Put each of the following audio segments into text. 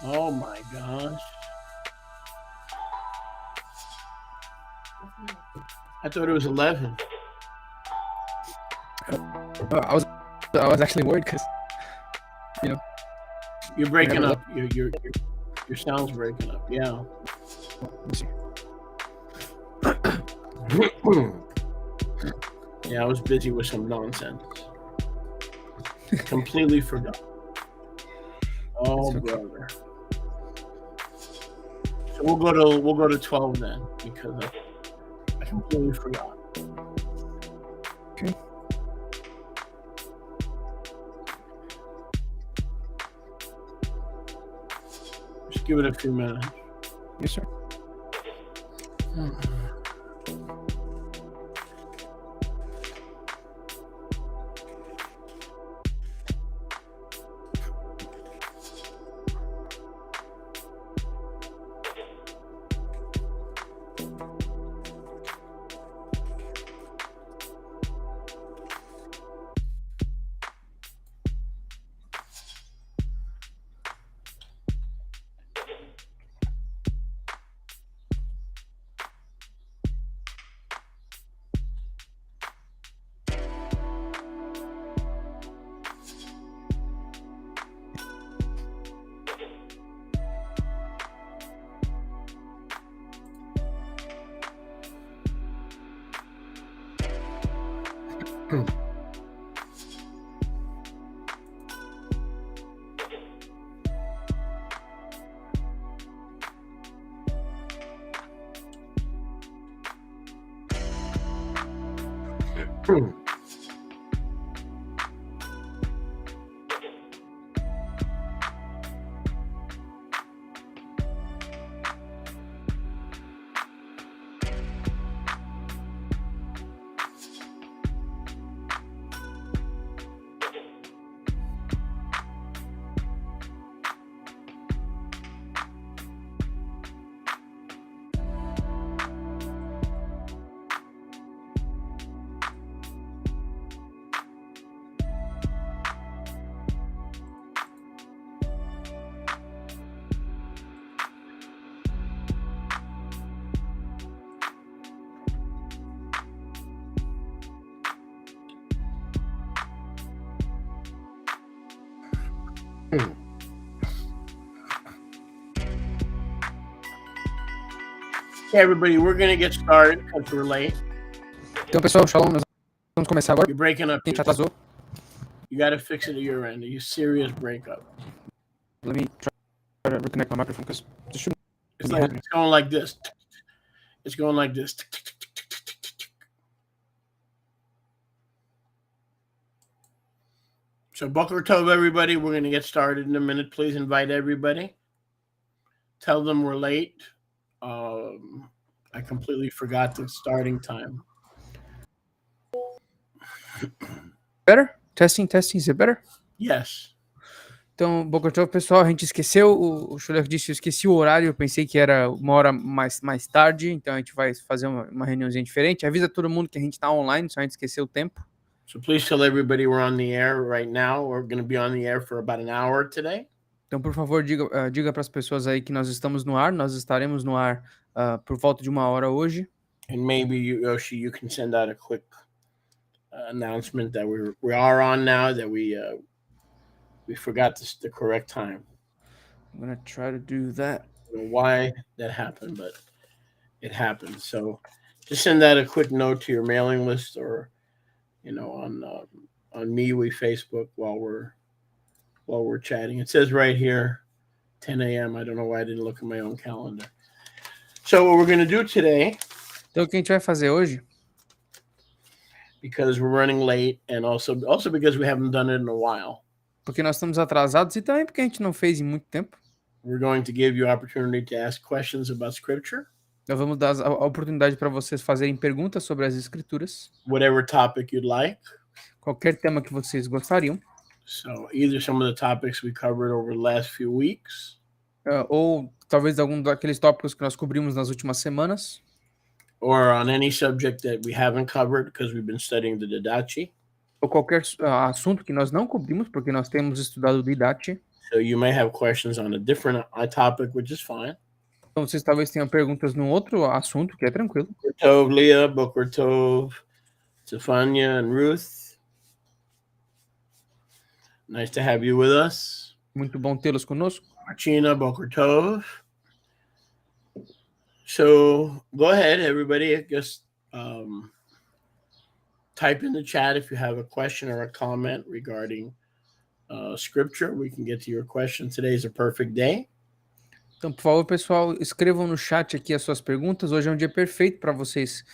Oh my gosh. I thought it was 11. I was actually worried because you know You're we breaking never up. Your sound's breaking up. Yeah. let me see. Yeah, I was busy with some nonsense. Completely forgot. Oh, It's okay. brother. So we'll go to 12 then because I completely forgot. Okay. Just give it a few minutes. Yes, sir. Hey, everybody, we're going to get started because we're late. Então, pessoal, shalom. Nós vamos começar agora. You're breaking up. A gente atrasou. You got to fix it at your end. You serious breakup. Let me try to reconnect my microphone because this shouldn't It's be like happening. it's going like this. It's going like this. So Boker Tov, everybody. We're going to get started in a minute. Please invite everybody. Tell them we're late. I completely forgot the starting time. Better? Testing, is it better? Yes. Então, Boker Tov, pessoal, a gente esqueceu, o Shuler disse, eu esqueci o horário, eu pensei que era uma hora mais tarde, então a gente vai fazer uma reuniãozinha diferente. Avisa todo mundo que a gente tá online, só a gente esqueceu o tempo. So please tell everybody we're on the air right now. We're going to be on the air for about an hour today. Então, por favor, diga para as pessoas aí que nós estamos no ar, nós estaremos no ar por volta de uma hora hoje. And maybe Yoshi, you can send out a quick announcement that we are on now, that we forgot the correct time. I'm gonna try to do that. I don't know why that happened, but it happened. So just send out a quick note to your mailing list, or on MeWe Facebook while we're chatting. It says right here 10 a.m. I don't know why I didn't look at my own calendar. So what we're going to do today, então o que a gente vai fazer hoje, because we're running late, and also because we haven't done it in a while, porque nós estamos atrasados e também porque a gente não fez em muito tempo, we're going to give you opportunity to ask questions about scripture. Nós vamos dar a oportunidade para vocês fazerem perguntas sobre as escrituras. Whatever topic you'd like. Qualquer tema que vocês gostariam. So either some of the topics we covered over the last few weeks. Ou talvez algum daqueles tópicos que nós cobrimos nas últimas semanas. Or on any subject that we haven't covered because we've been studying the Didache. Ou qualquer assunto que nós não cobrimos porque nós temos estudado o Didache. So you may have questions on a different topic, which is fine. Então vocês talvez tenham perguntas num outro assunto, que é tranquilo. Boker Tov, Leah, Boker Tov, Stefania, and Ruth. Nice to have you with us. Muito bom tê-los conosco. Martina, Boker Tov. So go ahead, everybody. Just type in the chat if you have a question or a comment regarding scripture. We can get to your question. Today is a perfect day. Então, por favor, pessoal, escrevam no chat aqui as suas perguntas. Hoje é um dia perfeito para vocês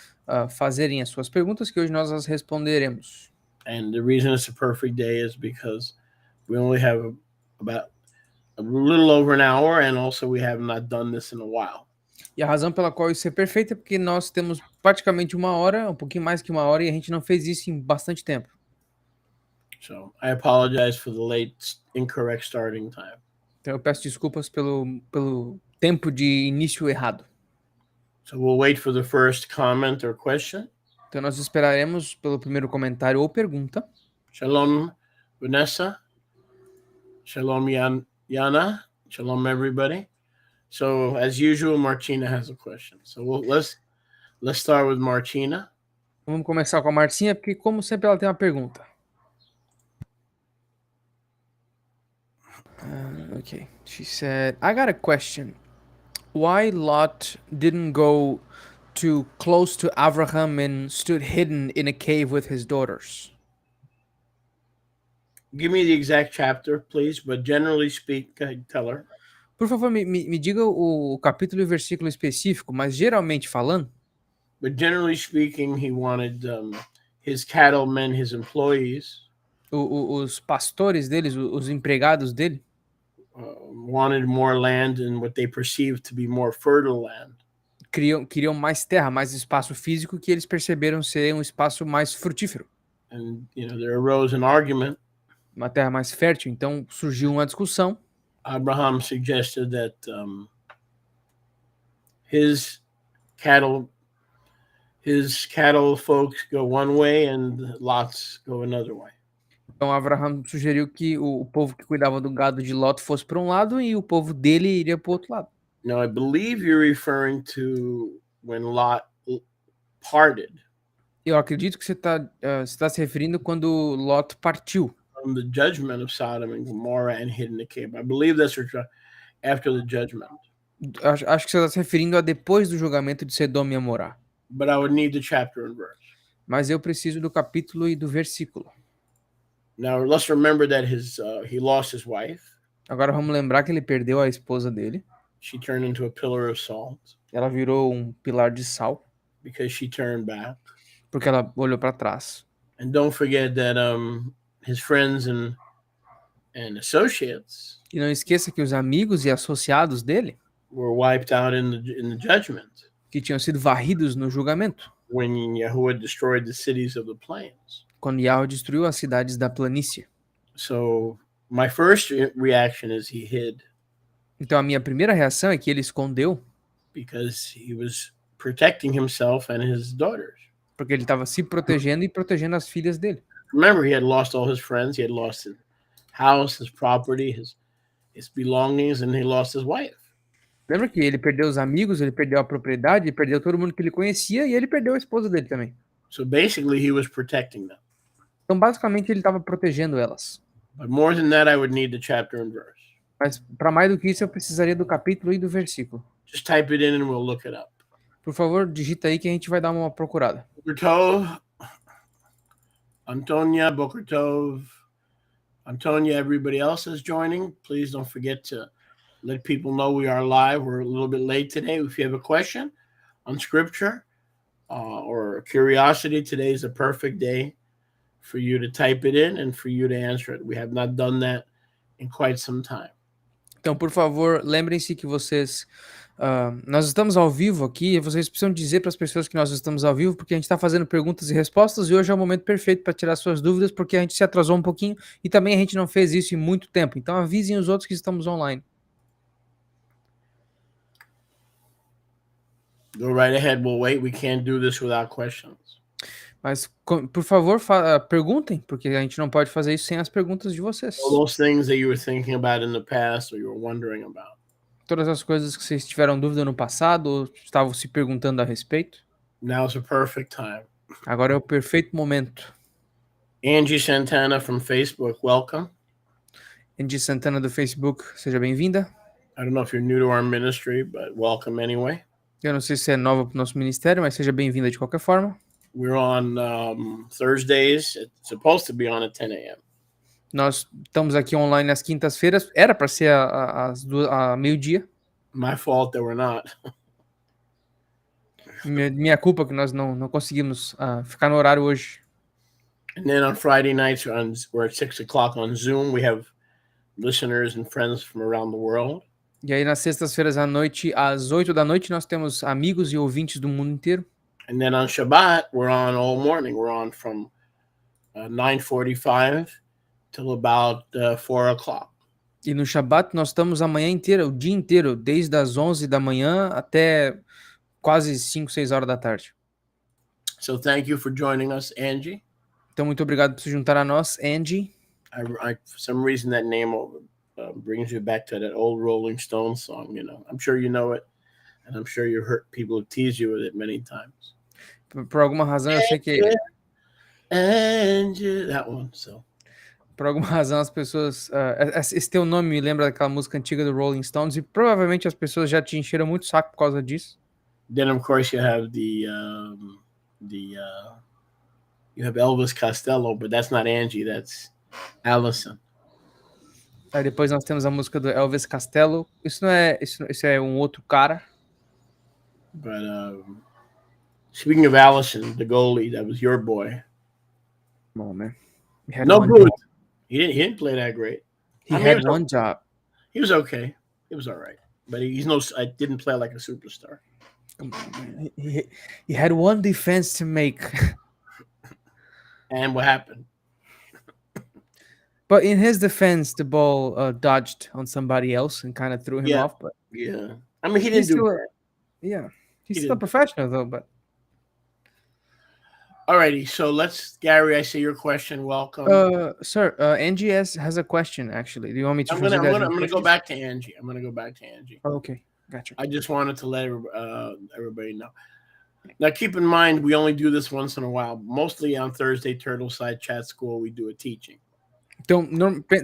fazerem as suas perguntas, que hoje nós as responderemos. And the reason it's a perfect day is because we only have about a little over an hour, and also we have not done this in a while. E a razão pela qual isso é perfeito é porque nós temos praticamente uma hora, um pouquinho mais que uma hora, e a gente não fez isso em bastante tempo. So I apologize for the late, incorrect starting time. Então eu peço desculpas pelo tempo de início errado. So we'll wait for the first comment or question. Então nós esperaremos pelo primeiro comentário ou pergunta. Shalom, Vanessa. Shalom, Yana. Shalom, everybody. So as usual, Martina has a question. So let's start with Martina. Vamos começar com a Marcinha, porque como sempre ela tem uma pergunta. Okay, she said, I got a question. Why Lot didn't go too close to Abraham and stood hidden in a cave with his daughters? Give me the exact chapter, please, but generally speak, tell her. Por favor, me diga o capítulo e versículo específico, mas geralmente falando. But generally speaking, he wanted his cattlemen, his employees. Os pastores deles, os empregados dele. Wanted more land in what they perceived to be more fertile land. Queriam mais terra, mais espaço físico que eles perceberam ser um espaço mais frutífero. And there arose an argument. Uma terra mais fértil, então surgiu uma discussão. Abraham suggested that his cattle folks go one way and Lot's go another way. Então Abraham sugeriu que o povo que cuidava do gado de Lot fosse para um lado e o povo dele iria para o outro lado. Now I believe you're referring to when Lot parted. Eu acredito que você está se referindo quando Lot partiu. From the judgment of Sodom and Gomorrah and hid in the cave. I believe that's after the judgment. Acho que você está se referindo a depois do julgamento de Sodoma e Gomorra. But I would need the chapter and verse. Mas eu preciso do capítulo e do versículo. Now let's remember that he lost his wife. Agora vamos lembrar que ele perdeu a esposa dele. She turned into a pillar of salt. Ela virou um pilar de sal. Because she turned back. Porque ela olhou para trás. And don't forget that his friends and associates. E não esqueça que os amigos e associados dele were wiped out in the judgment. Que tinham sido varridos no julgamento. When Yahuwah destroyed the cities of the plains. Quando Yahweh destruiu as cidades da planície. So my first reaction is he hid. Então a minha primeira reação é que ele escondeu. Because he was protecting himself and his daughters. Porque ele estava se protegendo e protegendo as filhas dele. Remember, he had lost all his friends. He had lost his house, his property, his belongings, and he lost his wife. Lembra que ele perdeu os amigos, ele perdeu a propriedade, ele perdeu todo mundo que ele conhecia e ele perdeu a esposa dele também. So basically, he was protecting them. Então, basicamente, ele estava protegendo elas. But more than that, I would need the chapter and verse. Mas para mais do que isso, eu precisaria do capítulo e do versículo. Just type it in and we'll look it up. Por favor, digita aí que a gente vai dar uma procurada. Boker Tov, Antonia, Boker Tov, Antonia, everybody else is joining. Please don't forget to let people know we are live. We're a little bit late today. If you have a question on scripture or a curiosity, today is a perfect day for you to type it in and for you to answer it. We have not done that in quite some time. Então, por favor, lembrem-se que vocês... nós estamos ao vivo aqui e vocês precisam dizer para as pessoas que nós estamos ao vivo, porque a gente está fazendo perguntas e respostas e hoje é o momento perfeito para tirar suas dúvidas, porque a gente se atrasou um pouquinho e também a gente não fez isso em muito tempo. Então, avisem os outros que estamos online. Go right ahead. We'll wait. We can't do this without questions. Mas, por favor, perguntem, porque a gente não pode fazer isso sem as perguntas de vocês. All those things that you were thinking about in the past or you were wondering about. Todas as coisas que vocês tiveram dúvida no passado ou estavam se perguntando a respeito. Now's the perfect time. Agora é o perfeito momento. Angie Santana from Facebook, welcome. Angie Santana do Facebook, seja bem-vinda. I don't know if you're new to our ministry, but welcome anyway. Eu não sei se é nova para o nosso ministério, mas seja bem-vinda de qualquer forma. We're on Thursdays. It's supposed to be on at 10 a.m. Nós estamos aqui online às quintas-feiras. Era para ser a meio-dia. My fault that we're not. Minha culpa que nós não conseguimos ficar no horário hoje. And then on Friday nights, we're at 6 o'clock on Zoom. We have listeners and friends from around the world. E aí nas sextas-feiras à noite, às 8 da noite, nós temos amigos e ouvintes do mundo inteiro. And then on Shabbat, we're on all morning. We're on from 9:45 till about 4 o'clock. E no Shabat nós estamos a manhã inteira, o dia inteiro, desde as 11 da manhã até quase 5, 6 horas da tarde. So thank you for joining us, Angie. Então muito obrigado por se juntar a nós, Angie. For some reason that name brings you back to that old Rolling Stones song, you know. I'm sure you know it, and I'm sure people have teased you with it many times. Por alguma razão eu sei que... Angie, that one, so... Por alguma razão as pessoas... esse teu nome me lembra daquela música antiga do Rolling Stones e provavelmente as pessoas já te encheram muito o saco por causa disso. Then of course you have you have Elvis Costello, but that's not Angie, that's Allison. Aí depois nós temos a música do Elvis Costello. Isso é um outro cara. But speaking of Allison, the goalie, that was your boy. Bom, man. No good. He didn't play that great. He had one job. He was okay. He was all right, but I didn't play like a superstar. He had one defense to make. And what happened? But in his defense, the ball dodged on somebody else and kind of threw him off. But yeah, I mean, he didn't do it. Yeah, he's still a professional though. But alrighty, so Gary, I see your question. Welcome, sir. Angie has a question actually. Do you want me to? I'm gonna go back to Angie. Okay, gotcha. I just wanted to let everybody know. Now, keep in mind, we only do this once in a while. Mostly on Thursday, Turtleside Chat School, we do a teaching. Então,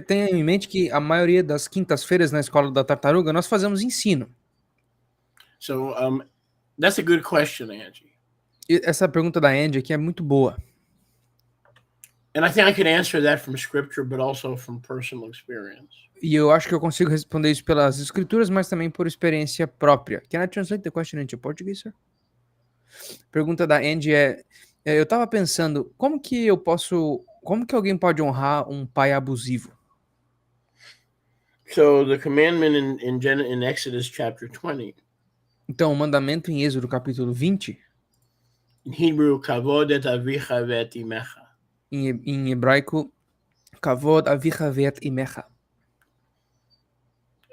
tenha em mente que a maioria das quintas-feiras na Escola da Tartaruga nós fazemos ensino. So, that's a good question, Angie. E essa pergunta da Angie aqui é muito boa. And I think I could answer that from scripture, but also from personal experience. E eu acho que eu consigo responder isso pelas escrituras, mas também por experiência própria. Can I translate the question into Portuguese, sir? Pergunta da Angie eu tava pensando, como que alguém pode honrar um pai abusivo? So the commandment in Exodus chapter 20. Então, o mandamento em Êxodo capítulo 20. In Hebrew, kavod et avicha ve'et imecha. Em hebraico, kavod avicha ve'et imecha.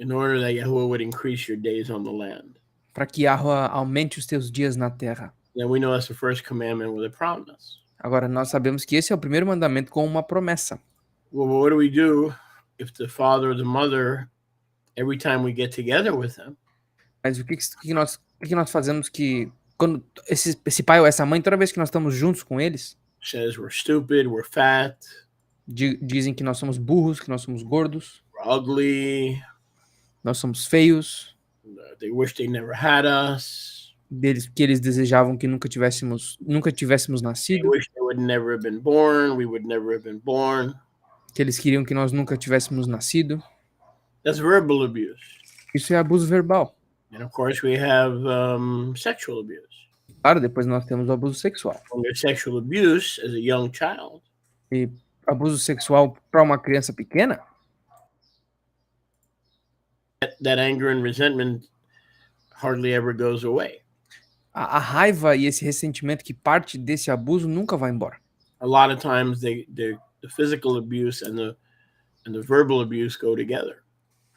In order that Yahuwah would increase your days on the land. Para que Yahuwah aumente os teus dias na terra. Then we know that's the first commandment with a promise. Agora nós sabemos que esse é o primeiro mandamento com uma promessa. Well, what do we do if the father or the mother, every time we get together with them? Mas o que nós fazemos que quando esse pai ou essa mãe, toda vez que nós estamos juntos com eles, says we're stupid, we're fat, dizem que nós somos burros, que nós somos gordos, we're ugly, nós somos feios, they wish they never had us. Que eles desejavam que nunca tivéssemos nascido. They wish they would never have been born, we would never have been born. Que eles queriam que nós nunca tivéssemos nascido. That's verbal abuse. Isso é abuso verbal. And of course we have sexual abuse. Claro, depois nós temos o abuso sexual. When there's sexual abuse as a young child. E abuso sexual para uma criança pequena. That anger and resentment hardly ever goes away. A raiva e esse ressentimento que parte desse abuso nunca vai embora. A lot of times the physical abuse and the verbal abuse go together.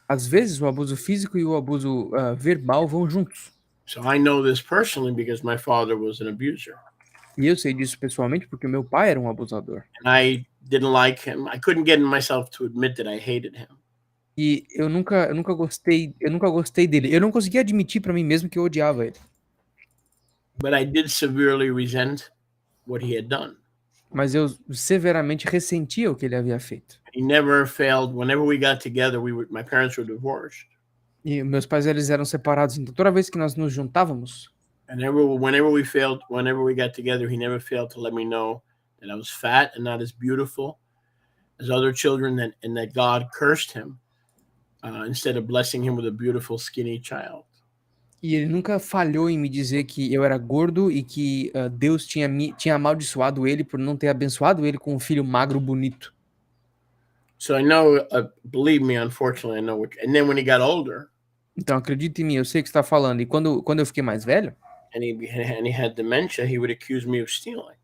Às vezes o abuso físico e o abuso verbal vão juntos. So I know this personally because my father was an abuser. E eu sei disso pessoalmente porque o meu pai era um abusador. and I didn't like him. I couldn't get myself to admit that I hated him. E eu nunca gostei dele. Eu não conseguia admitir pra mim mesmo que eu odiava ele. But I did severely resent what he had done. Mas eu severamente ressentia o que ele havia feito. He never failed. Whenever we got together, my parents were divorced. E meus pais eles eram separados, então toda vez que nós nos juntávamos, And whenever we got together, he never failed to let me know that I was fat and not as beautiful as other children, and that God cursed him instead of blessing him with a beautiful, skinny child. e ele nunca falhou em me dizer que eu era gordo e que Deus tinha amaldiçoado ele por não ter abençoado ele com um filho magro bonito. So I know, believe me, unfortunately, I know. And then when he got older, Então acredite em mim, eu sei o que você está falando. E quando eu fiquei mais velho, and he had dementia, he would accuse me of stealing.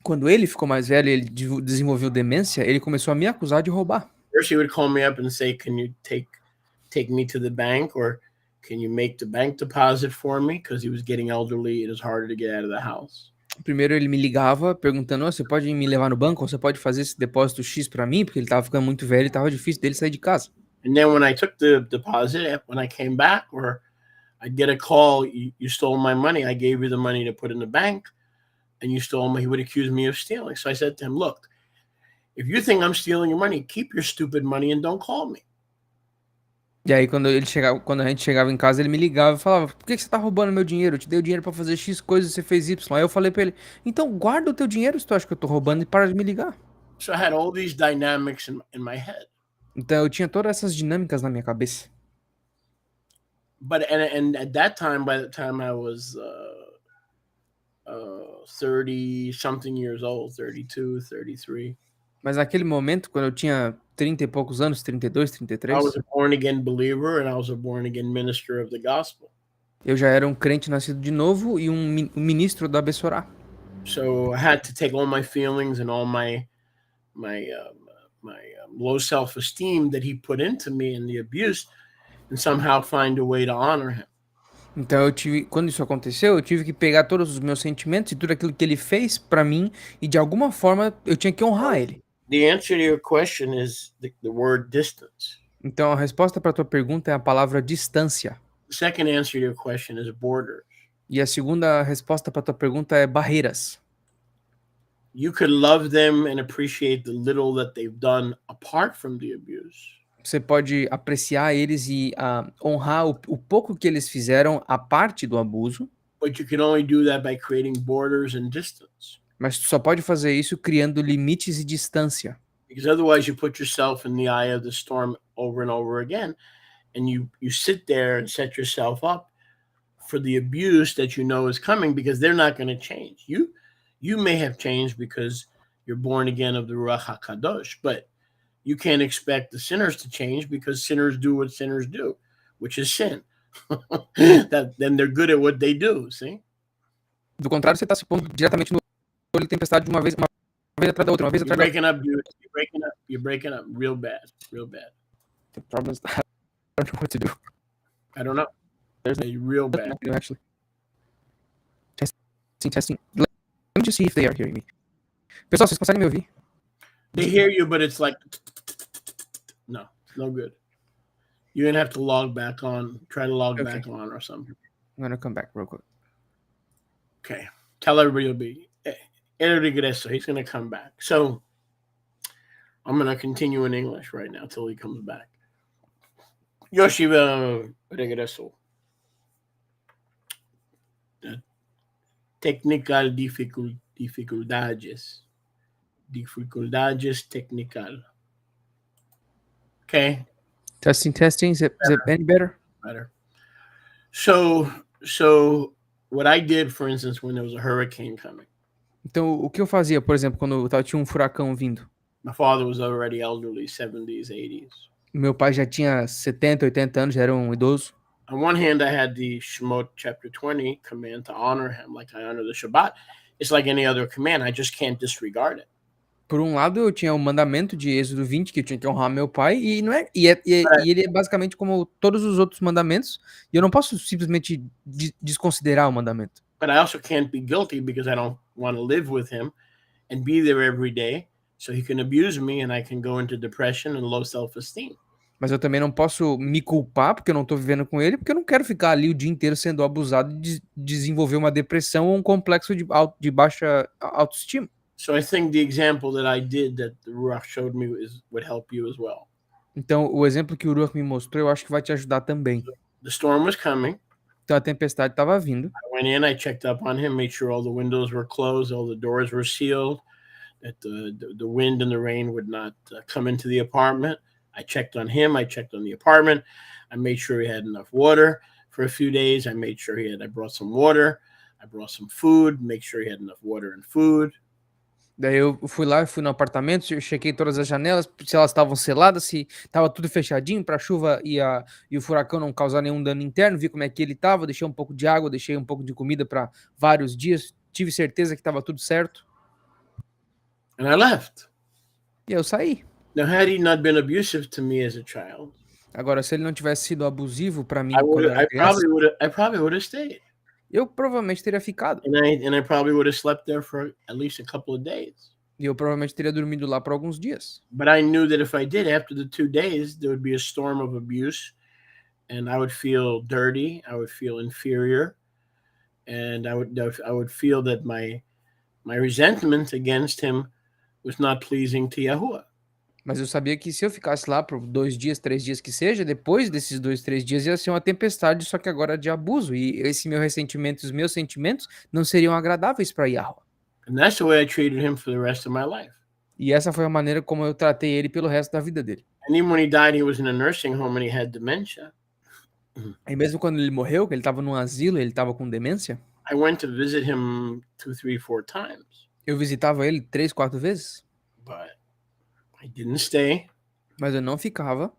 quando ele ficou mais velho e ele desenvolveu demência, ele começou a me acusar de roubar. First, he would call me up and say, "Can you take me to the bank, or can you make the bank deposit for me?" Because he was getting elderly, it was harder to get out of the house. Primeiro ele me ligava perguntando: "Você pode me levar no banco? Ou você pode fazer esse depósito X pra mim?" Porque ele tava ficando muito velho e tava difícil dele sair de casa. And then when I took the deposit, when I came back, or I'd get a call, you stole my money. I gave you the money to put in the bank, and you stole me. He would accuse me of stealing. So I said to him, "Look, if you think I'm stealing your money, keep your stupid money and don't call me." E aí quando a gente chegava em casa, ele me ligava e falava: "Por que você tá roubando meu dinheiro? Eu te dei o dinheiro pra fazer X coisas e você fez Y." Aí eu falei pra ele: "Então guarda o teu dinheiro se tu acha que eu tô roubando e para de me ligar." So I had all these dynamics in my head. Então eu tinha todas essas dinâmicas na minha cabeça. But and at that time, by the time I was 30 something years old, 32, 33, Mas naquele momento, quando eu tinha 30 e poucos anos, 32, I 33, was a born again believer, and I was a born again minister of the gospel. eu já era um crente nascido de novo e um ministro da Bessorá. So I had to take all my feelings and all my low self-esteem that he put into me and the abuse, and somehow find a way to honor him. Então quando isso aconteceu, eu tive que pegar todos os meus sentimentos e tudo aquilo que ele fez pra mim e de alguma forma eu tinha que honrar ele. The answer to your question is the word distance. Então a resposta para tua pergunta é a palavra distância. The second answer to your question is borders. E a segunda resposta para tua pergunta é barreiras. You could love them and appreciate the little that they've done apart from the abuse. Você pode apreciar eles e honrar o pouco que eles fizeram a parte do abuso, But you can only do that by creating borders and distance. mas tu só pode fazer isso criando limites e distância. Because otherwise you put yourself in the eye of the storm over and over again, and you sit there and set yourself up for the abuse that you know is coming, because they're not going to change. You may have changed because you're born again of the Ruach HaKadosh, but you can't expect the sinners to change, because sinners do what sinners do, which is sin. Then they're good at what they do, see? Do contrário, você está se pondo diretamente no olho de tempestade de uma vez atrás da outra, uma vez You're atrás da outra. breaking up, dude. You're breaking up real bad, real bad. The problem is I don't know what to do. I don't know. There's a real bad. Actually. Testing. Let me just see if they are hearing me. Pessoal, vocês conseguem me ouvir? They hear you, but it's like, no, it's no good. You're gonna have to log back on. Try to log back on or something. I'm gonna come back real quick. Okay. Tell everybody it'll be El regreso. He's gonna come back. So I'm gonna continue in English right now till he comes back. Yoshi regreso. Technical dificuldades. Dificuldades technical. Okay. Testing. Is it any better? Better. So what I did, for instance, when there was a hurricane coming, Então, o que eu fazia, por exemplo, quando tinha um furacão vindo? my father was already elderly, 70s, 80s. Meu pai já tinha 70, 80 anos, já era um idoso. On one hand, I had the Shemot chapter 20 command to honor him like I honor the Shabbat. It's like any other command. I just can't disregard it. Por um lado, eu tinha o mandamento de Êxodo 20, que eu tinha que honrar meu pai, e ele é basicamente como todos os outros mandamentos, e eu não posso simplesmente desconsiderar o mandamento. But I also can't be guilty because I don't want to live with him and be there every day. So he can abuse me and I can go into depression and low self-esteem. Mas eu também não posso me culpar porque eu não tô vivendo com ele, porque eu não quero ficar ali o dia inteiro sendo abusado e desenvolver uma depressão ou um complexo de baixa autoestima. So I think the example that I did that the Ruach showed me would help you as well. Então, o exemplo que o Ruach me mostrou, eu acho que vai te ajudar também. The storm was coming. Então, a tempestade estava vindo. I went in, I checked up on him, made sure all the windows were closed, all the doors were sealed, that the wind and the rain would not come into the apartment. I checked on him. I checked on the apartment. I made sure he had enough water for a few days. I made sure I brought some water. I brought some food, make sure he had enough water and food. Daí eu fui lá, fui no apartamento, eu chequei todas as janelas, se elas estavam seladas, se estava tudo fechadinho para a chuva e o furacão não causar nenhum dano interno, vi como é que ele estava, deixei um pouco de água, deixei um pouco de comida para vários dias, tive certeza que estava tudo certo. And I left. E eu saí. Now, had he not been abusive to me as a child, Agora, se ele não tivesse sido abusivo para mim I quando eu era criança, probably would have stayed. eu provavelmente teria ficado. And I probably would have slept there for at least a couple of days. E eu provavelmente teria dormido lá por alguns dias. But I knew that if I did, after the 2 days, there would be a storm of abuse, and I would feel dirty. I would feel inferior, and I would feel that my resentment against him was not pleasing to Yahuwah. Mas eu sabia que se eu ficasse lá por 2 dias, 3 dias que seja, depois desses 2, 3 dias ia ser uma tempestade, só que agora de abuso. E esse meu ressentimento, os meus sentimentos não seriam agradáveis para Yahweh. And that's the way I treated him for the rest of my life. E essa foi a maneira como eu tratei ele pelo resto da vida dele. And even when he died, he was in a nursing home and he had dementia. E mesmo quando ele morreu, que ele estava num asilo, ele estava com demência, I went to visit him 2, 3, 4 times, eu visitava ele 3, 4 vezes, but I didn't stay. mas eu não ficava.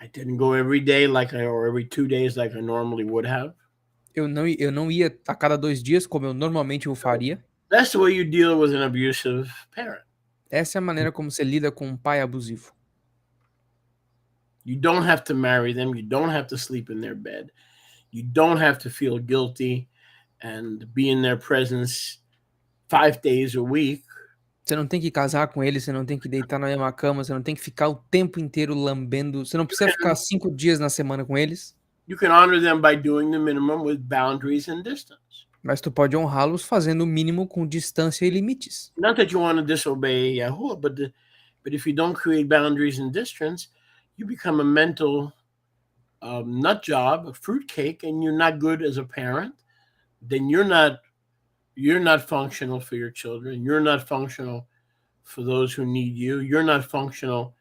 I didn't go every day or every 2 days like I normally would have. Eu não ia a cada 2 dias como eu normalmente o faria. That's the way you deal with an abusive parent. Essa é a maneira como você lida com um pai abusivo. You don't have to marry them. You don't have to sleep in their bed. You don't have to feel guilty and be in their presence 5 days a week. Você não tem que casar com ele, você não tem que deitar na mesma cama, você não tem que ficar o tempo inteiro lambendo, você não precisa ficar 5 dias na semana com eles. You can honor them by doing the minimum with boundaries and distance. Mas tu pode honrá-los fazendo o mínimo com distância e limites. Not that you want to disobey Yahuwah, but if you don't create boundaries and distance, you become a mental nut job, a fruitcake, and you're not good as a parent. Then you're not functional for your children. You're not functional for those who need you. You're not functional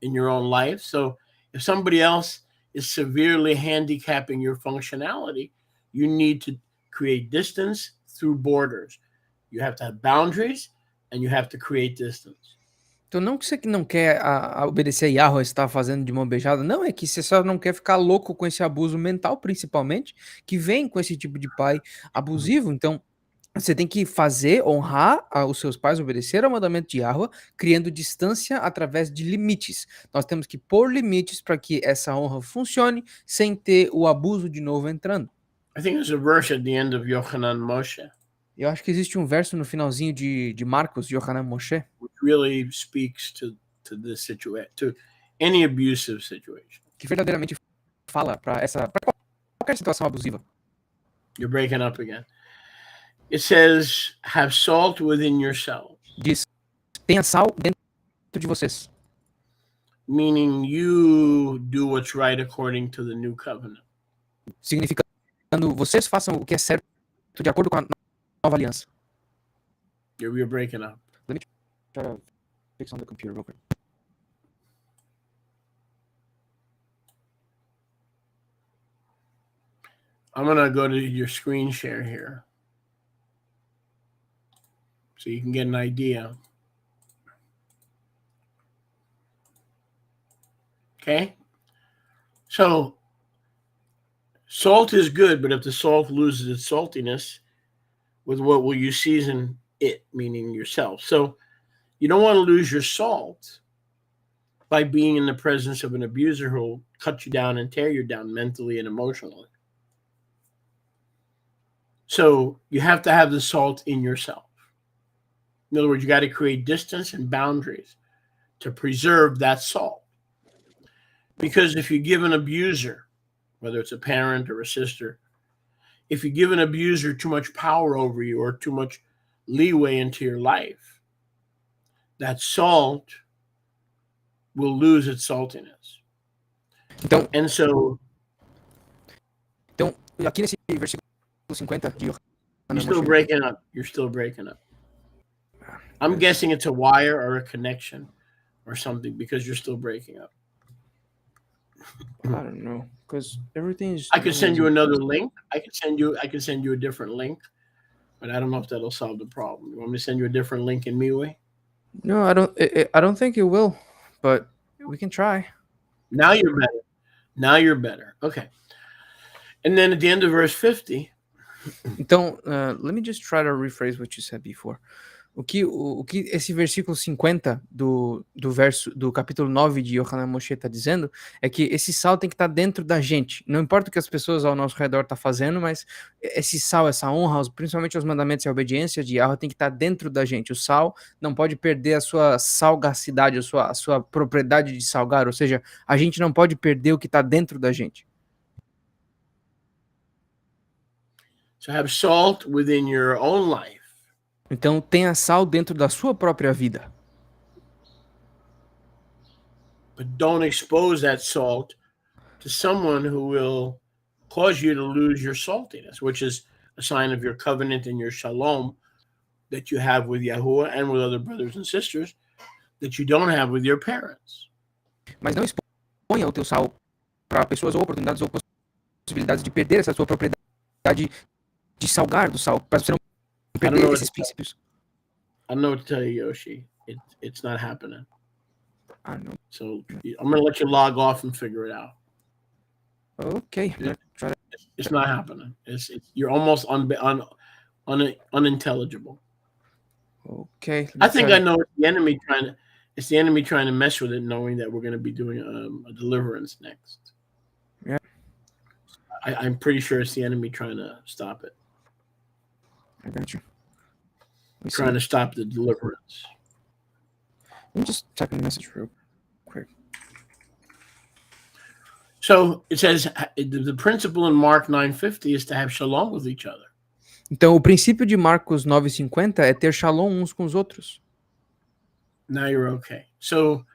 in your own life. So if somebody else is severely handicapping your functionality, you need to create distance through borders. You have to have boundaries and you have to create distance. Então não que você não quer obedecer a Yahweh, está fazendo de mão beijada, não, é que você só não quer ficar louco com esse abuso mental, principalmente, que vem com esse tipo de pai abusivo. Então você tem que honrar os seus pais, obedecer ao mandamento de Yahweh, criando distância através de limites. Nós temos que pôr limites para que essa honra funcione, sem ter o abuso de novo entrando. I think there's a verse at the end of Yochanan Moshe. Eu acho que existe um verso no finalzinho de Marcos, Yochanan Moshe, which really speaks to this situation, to any abusive situation. que verdadeiramente fala para qualquer situação abusiva. You're breaking up again. It says, have salt within yourselves. Diz, tenha sal dentro de vocês. Meaning you do what's right according to the new covenant. Significando, vocês façam o que é certo de acordo com a nova aliança. You're breaking up. Let me try to fix on the computer real quick. I'm going to go to your screen share here so you can get an idea. Okay? So, salt is good, but if the salt loses its saltiness, with what will you season it, meaning yourself? So, you don't want to lose your salt by being in the presence of an abuser who will cut you down and tear you down mentally and emotionally. So you have to have the salt in yourself. In other words, you got to create distance and boundaries to preserve that salt. Because if you give an abuser, whether it's a parent or a sister, if you give an abuser too much power over you or too much leeway into your life, that salt will lose its saltiness. Então, And so aqui nesse versículo 50 de you're Yohanan still Moshe, breaking up. You're still breaking up. I'm guessing it's a wire or a connection or something because you're still breaking up. I don't know, because everything is. I could send you another link. I could send you a different link, but I don't know if that'll solve the problem. You want me to send you a different link in MeWe? No, I don't think it will, but we can try. Now you're better. Now you're better. Okay. And then at the end of verse 50, Então, let me just try to rephrase what you said before. O que esse versículo 50 do capítulo 9 de Yohanan Moshe está dizendo é que esse sal tem que estar dentro da gente. Não importa o que as pessoas ao nosso redor estão fazendo, mas esse sal, essa honra, principalmente os mandamentos e a obediência de Yahweh tem que estar dentro da gente. O sal não pode perder a sua salgacidade, a sua propriedade de salgar, ou seja, a gente não pode perder o que está dentro da gente. so have salt within your own life. Então tenha sal dentro da sua própria vida. But don't expose that salt to someone who will cause you to lose your saltiness, which is a sign of your covenant and your shalom that you have with Yahuwah and with other brothers and sisters that you don't have with your parents. Mas não exponha o teu sal para pessoas ou oportunidades ou possibilidades de perder essa sua propriedade de salgar do sal, para você não perder esses princípios. I don't know what to tell you, Yoshi. It's not happening. I know. So I'm going to let you log off and figure it out. Okay. It's not happening. You're almost unintelligible. Okay. I think I know it's the enemy trying to mess with it, knowing that we're going to be doing a deliverance next. Yeah. I'm pretty sure it's the enemy trying to stop it. I got you. Trying to stop the deliverance. Let me just type in the message real quick. So it says the principle in Mark 9:50 is to have shalom with each other. Então, o princípio de Marcos 9:50 é ter shalom uns com os outros. Now you're okay. So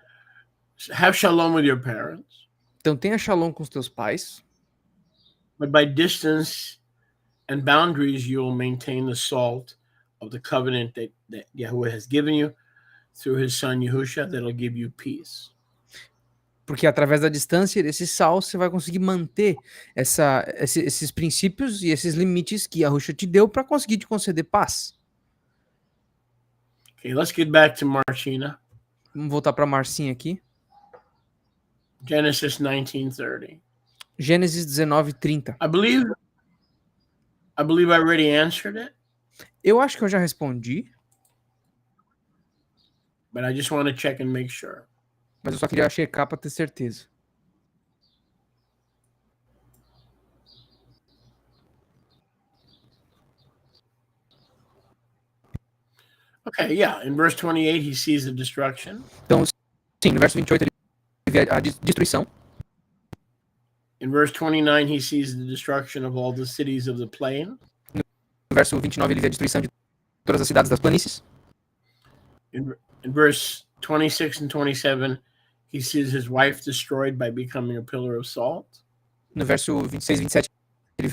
have shalom with your parents. Então, tenha shalom com os teus pais. But by distance and boundaries, you'll maintain the salt of the covenant that Yahuwah has given you through his son Yahusha, that'll give you peace. Porque através da distância desse sal, você vai conseguir manter esses princípios e esses limites que Yahusha te deu para conseguir te conceder paz. Okay, let's get back to Marcina. Vamos voltar para Marcinha aqui. Genesis 19:30. Gênesis 19:30. I believe I already answered it. Eu acho que eu já respondi. But I just want to check and make sure. Mas eu só queria checar para ter certeza. Okay, yeah. In verse 28, he sees the destruction. Então, sim, no verso 28 ele vê a destruição. In verse 29, he sees the destruction of all the cities of the plain. No verso 29 ele vê a destruição de todas as cidades das planícies. In verse 26 and 27, he sees his wife destroyed by becoming a pillar of salt. No verso 26 e 27, ele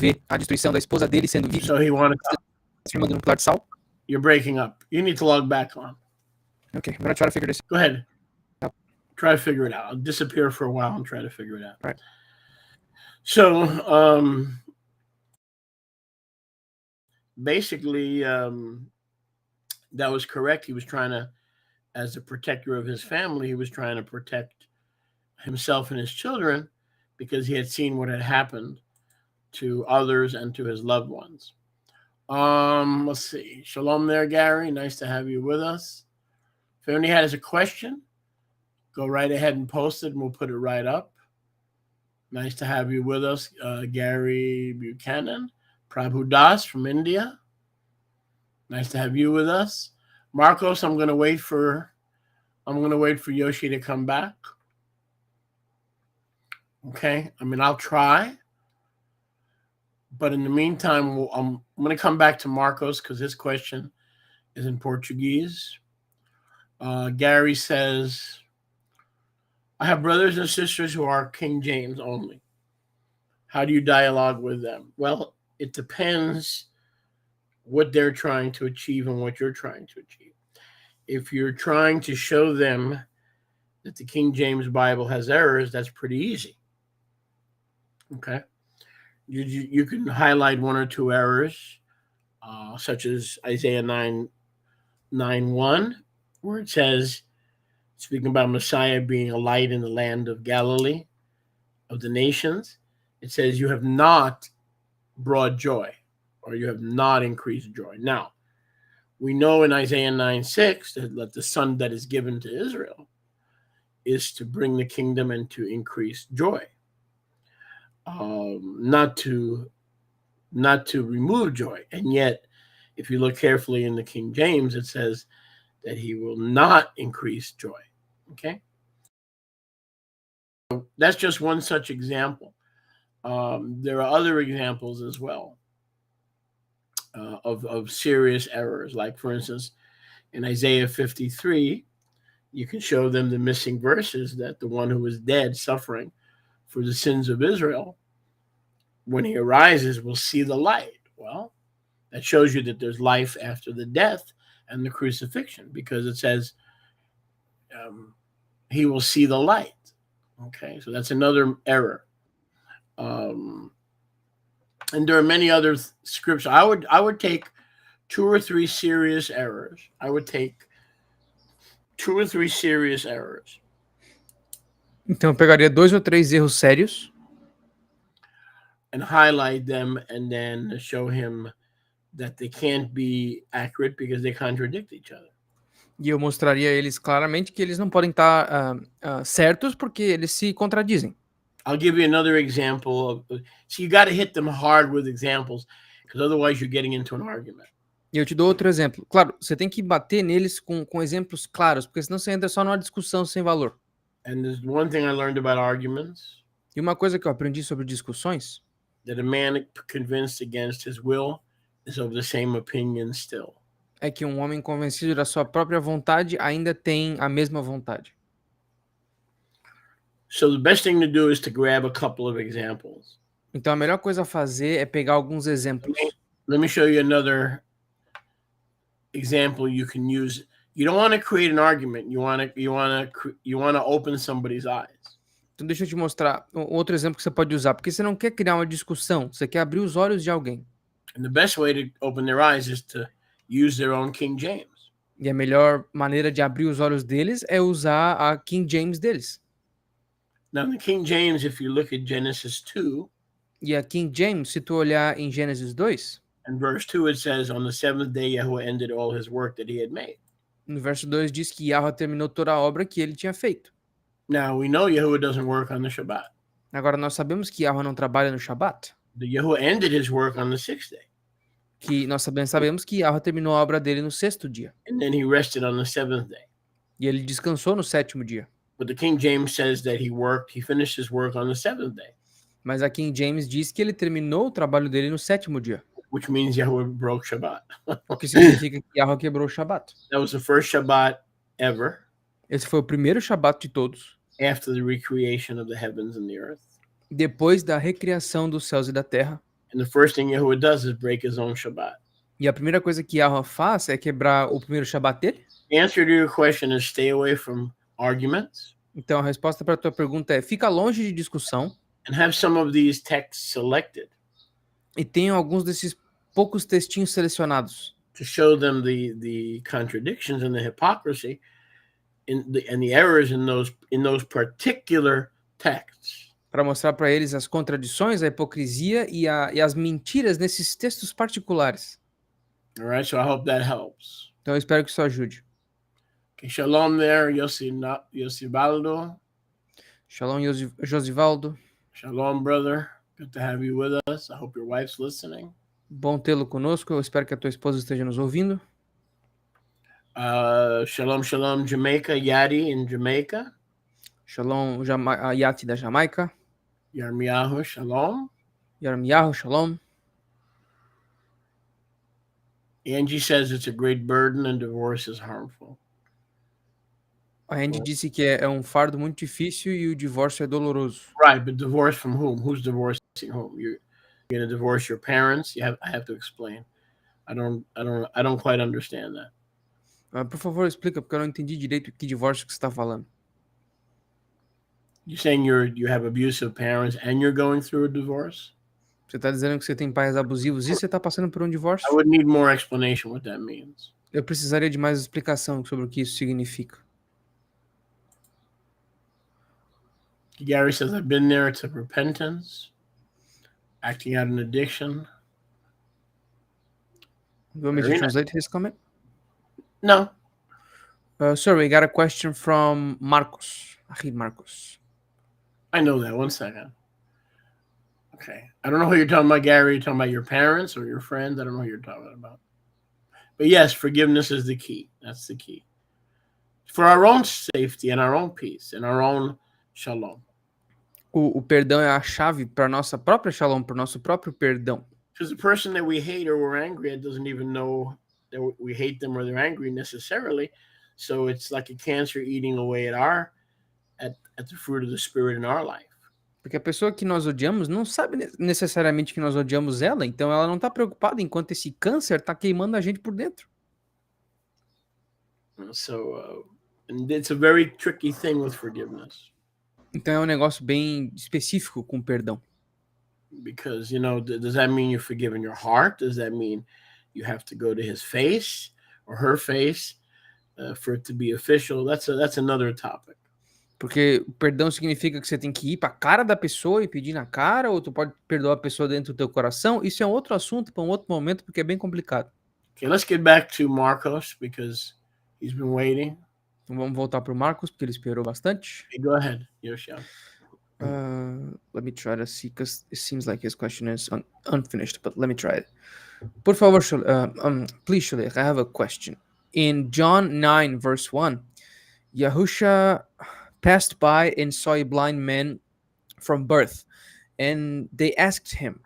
vê a destruição da esposa dele sendo So he wanted to, transformando num pilar de sal. you're breaking up. You need to log back on. Okay, I'm gonna try to figure this. Go ahead. Yep. Try to figure it out. I'll disappear for a while and try to figure it out. Right. So basically, that was correct. He was trying to, as a protector of his family, he was trying to protect himself and his children because he had seen what had happened to others and to his loved ones. Let's see. Shalom there, Gary. Nice to have you with us. If anybody has a question, go right ahead and post it and we'll put it right up. Nice to have you with us, Gary Buchanan. Prabhu Das from India. Nice to have you with us. Marcos, I'm gonna wait for Yoshi to come back. Okay. I mean, I'll try. But in the meantime, I'm going to come back to Marcos because his question is in Portuguese. Gary says, I have brothers and sisters who are King James only. How do you dialogue with them? Well, it depends what they're trying to achieve and what you're trying to achieve. If you're trying to show them that the King James Bible has errors, that's pretty easy. Okay. You can highlight one or two errors, such as Isaiah 9:1, where it says, speaking about Messiah being a light in the land of Galilee, of the nations, it says, you have not brought joy, or you have not increased joy. Now, we know in Isaiah 9:6 that the son that is given to Israel is to bring the kingdom and to increase joy. Not to remove joy. And yet, if you look carefully in the King James, it says that he will not increase joy. Okay? So that's just one such example. There are other examples as well of serious errors. Like, for instance, in Isaiah 53, you can show them the missing verses that the one who is dead, suffering for the sins of Israel, when he arises, will see the light. Well, that shows you that there's life after the death and the crucifixion, because it says he will see the light. Okay, so that's another error. And there are many other scriptures. I would take 2 or 3 serious errors. I would take 2 or 3 serious errors. Então eu pegaria 2 ou 3 erros sérios and highlight them and then show him that they can't be accurate because they contradict each other. e eu mostraria a eles claramente que eles não podem estar certos porque eles se contradizem. I'll give you another example. So you got to hit them hard with examples, because otherwise you're getting into an argument. E eu te dou outro exemplo. Claro, você tem que bater neles com exemplos claros, porque senão você entra só numa discussão sem valor. And there's one thing I learned about arguments, E uma coisa que eu aprendi sobre discussões, that a man convinced against his will is of the same opinion still. é que um homem convencido da sua própria vontade ainda tem a mesma vontade. So the best thing to do is to grab a couple of examples. Então a melhor coisa a fazer é pegar alguns exemplos. Let me show you another example you can use. You don't want to create an argument. You want to open somebody's eyes. Então deixa eu te mostrar outro exemplo que você pode usar, porque você não quer criar uma discussão, você quer abrir os olhos de alguém. And the best way to open their eyes is to use their own King James. E a melhor maneira de abrir os olhos deles é usar a King James deles. Now, the King James, if you look at Genesis 2, E a King James, se tu olhar em Gênesis 2, and verse 2, it says, on the seventh day, Yahweh ended all his work that he had made. no verso 2 diz que Yahweh terminou toda a obra que ele tinha feito. Now, we know Yahweh doesn't work on the Shabbat. Agora nós sabemos que Yahweh não trabalha no Shabat, The Yahweh ended his work on the sixth day, que nós sabemos que Yahweh terminou a obra dele no 6º dia, and then he rested on the seventh day. e ele descansou no 7º dia. But the King James says that he finished his work on the seventh day, Mas a King James diz que ele terminou o trabalho dele no 7º dia, which means Yahweh broke Shabbat. o que significa que Yahweh quebrou o Shabat. That was the first Shabbat ever Esse foi o primeiro Shabat de todos, after the recreation of the heavens and the earth. depois da recriação dos céus e da terra. And the first thing Yahweh does is break his own Shabbat. E a primeira coisa que Yahweh faz é quebrar o primeiro Shabat dele. The answer to your question is stay away from arguments Então a resposta para a tua pergunta é: fica longe de discussão and have some of these texts selected e tenha alguns desses poucos textinhos selecionados to show them the contradictions and the hypocrisy and the errors in those particular texts. para mostrar para eles as contradições, a hipocrisia e as mentiras nesses textos particulares. All right, so I hope that helps. Então eu espero que isso ajude. Okay, shalom there, Yosivaldo. Shalom, Josivaldo. Shalom, brother. Good to have you with us. I hope your wife's listening. Bom tê-lo conosco. Eu espero que a tua esposa esteja nos ouvindo. Shalom, shalom, Jamaica, Yadi in Jamaica. Shalom, Yati da Jamaica. Yarmiyahu, shalom. Yarmiyahu, shalom. Angie says it's a great burden and divorce is harmful. A Andy disse que é um fardo muito difícil e o divórcio é doloroso. Right, but divorce from whom? Who's divorcing whom? You're going to divorce your parents? I have to explain. I don't quite understand that. Por favor, explica, porque eu não entendi direito que divórcio que você está falando. You're saying you have abusive parents and you're going through a divorce? Você está dizendo que você tem pais abusivos e você está passando por um divórcio? I would need more explanation what that means. Eu precisaria de mais explicação sobre o que isso significa. Gary says, I've been there. It's a repentance, acting out an addiction. You want me to translate his comment? No. Sir, we got a question from Marcos. Ahid Marcos. I know that. One second. Okay. I don't know who you're talking about, Gary. You're talking about your parents or your friends. I don't know who you're talking about. But yes, forgiveness is the key. That's the key. For our own safety and our own peace and our own shalom. O perdão é a chave para nossa própria shalom, para o nosso próprio perdão. Because the person that we hate or we're angry at doesn't even know that we hate them or they're angry necessarily. So it's like a cancer eating away at the fruit of the spirit in our life. Porque a pessoa que nós odiamos não sabe necessariamente que nós odiamos ela, então ela não está preocupada enquanto esse câncer está queimando a gente por dentro. So and it's a very tricky thing with forgiveness. Então é um negócio bem específico com perdão. Because, does that mean you're forgiving your heart? Does that mean you have to go to his face or her face for it to be official? That's another topic. Porque o perdão significa que você tem que ir para a cara da pessoa e pedir na cara, ou tu pode perdoar a pessoa dentro do teu coração. Isso é um outro assunto para um outro momento, porque é bem complicado. Okay, let's get back to Marcos because he's been waiting. Então vamos voltar para o Marcos, porque ele esperou bastante. Okay, go ahead, Yoshia. Let me try to see, because it seems like his question is unfinished, but let me try it. Por favor, please, Shulech, I have a question. In John 9, verse 1, Yahusha passed by and saw a blind man from birth, and they asked him,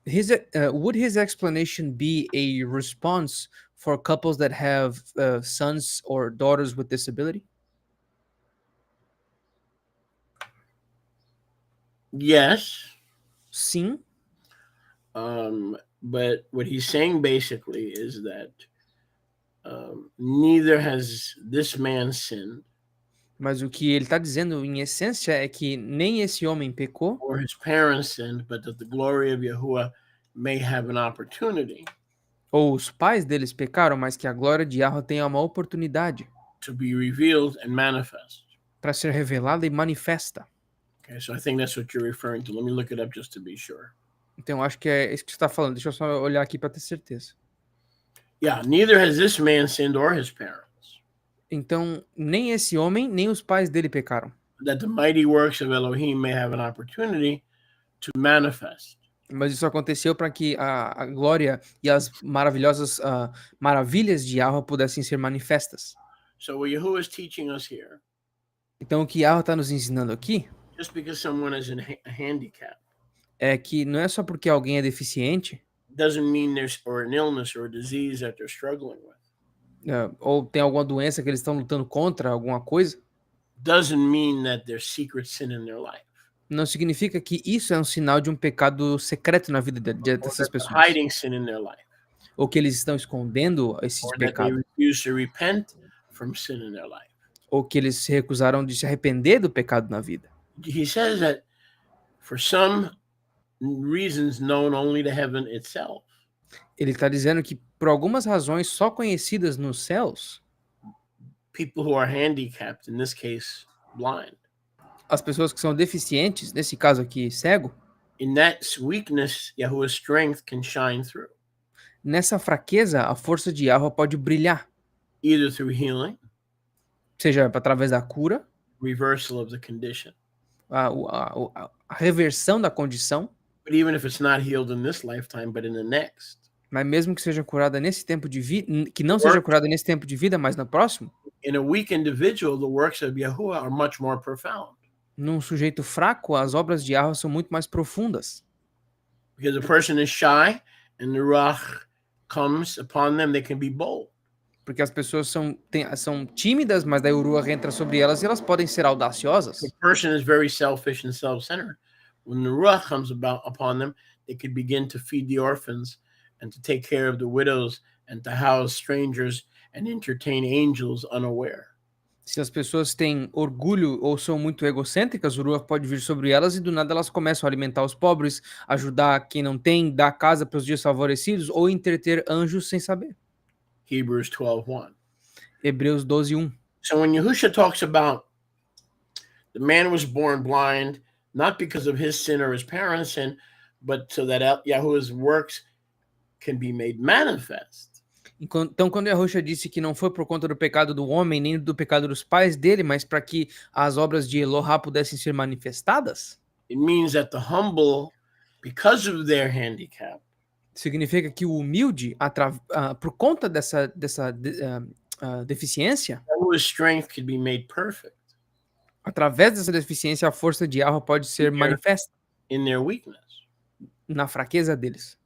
would his explanation be a response for couples that have sons or daughters with disability? Yes. Sim. But what he's saying basically is that neither has this man sinned. Mas o que ele está dizendo, em essência, é que nem esse homem pecou, or his parents sinned, but that the glory of Yahuwah may have an opportunity ou os pais deles pecaram, mas que a glória de Yahweh tenha uma oportunidade to be revealed and manifest. para ser revelada e manifesta. Okay, so I think that's what you're referring to. Let me look it up just to be sure. Então, acho que é isso que você está falando. Deixa eu só olhar aqui para ter certeza. Yeah, neither has this man sinned or his parents. Então, nem esse homem, nem os pais dele pecaram. That the mighty works of Elohim may have an opportunity to manifest. Mas isso aconteceu para que a glória e as maravilhosas maravilhas de Yahweh pudessem ser manifestas. So what Yahuwah is teaching us here, Então, o que Yahweh está nos ensinando aqui just because someone is a handicap, é que não é só porque alguém é deficiente, doesn't mean there's or an illness or a disease that they're struggling with. Ou tem alguma doença que eles estão lutando contra, alguma coisa, Doesn't mean that there's secret sin in their life. não significa que isso é um sinal de um pecado secreto na vida dessas pessoas. Hiding sin in their life. Ou que eles estão escondendo esses Or that they pecados. refuse to repent from sin in their life. Ou que eles se recusaram de se arrepender do pecado na vida. He says that for some reasons known only to heaven itself, Ele está dizendo que por algumas razões só conhecidas nos céus, people who are handicapped, in this case, blind, as pessoas que são deficientes, nesse caso aqui, cego, in that weakness, Yahuwah's strength can shine through, nessa fraqueza, a força de Yahweh pode brilhar, either through healing, seja através da cura, reversal of the condition. a reversão da condição, But even if it's not healed in this lifetime, but in the next, Mas mesmo que seja curada nesse tempo de vida, que não seja Work curada nesse tempo de vida, mas no próximo, in a weak individual, the works of Yahuwah are much more profound. num sujeito fraco, as obras de Yahweh são muito mais profundas. Because a person is shy and the Ruach comes upon them, they can be bold. Porque as pessoas são tímidas, mas daí o Ruach entra sobre elas e elas podem ser The audaciosas. person is very selfish and self-centered. When the Ruach comes upon them, they can begin to feed the orphans and to take care of the widows and to house strangers and entertain angels unaware. Se as pessoas têm orgulho ou são muito egocêntricas, o Ruach pode vir sobre elas e do nada elas começam a alimentar os pobres, ajudar quem não tem, dar casa para os desfavorecidos ou entreter anjos sem saber. Hebrews 12:1. Hebreus 12:1. So when Yahusha talks about the man was born blind, not because of his sin or his parents' sin, but so that Yahuwah's works can be made manifest. Então, quando Yahushua disse que não foi por conta do pecado do homem, nem do pecado dos pais dele, mas para que as obras de Elohá pudessem ser manifestadas, It means that the humble, because of their handicap, significa que o humilde, por conta dessa deficiência, Yahuwah's strength could be made perfect através dessa deficiência, a força de Yahweh pode ser manifesta in their weakness. na fraqueza deles.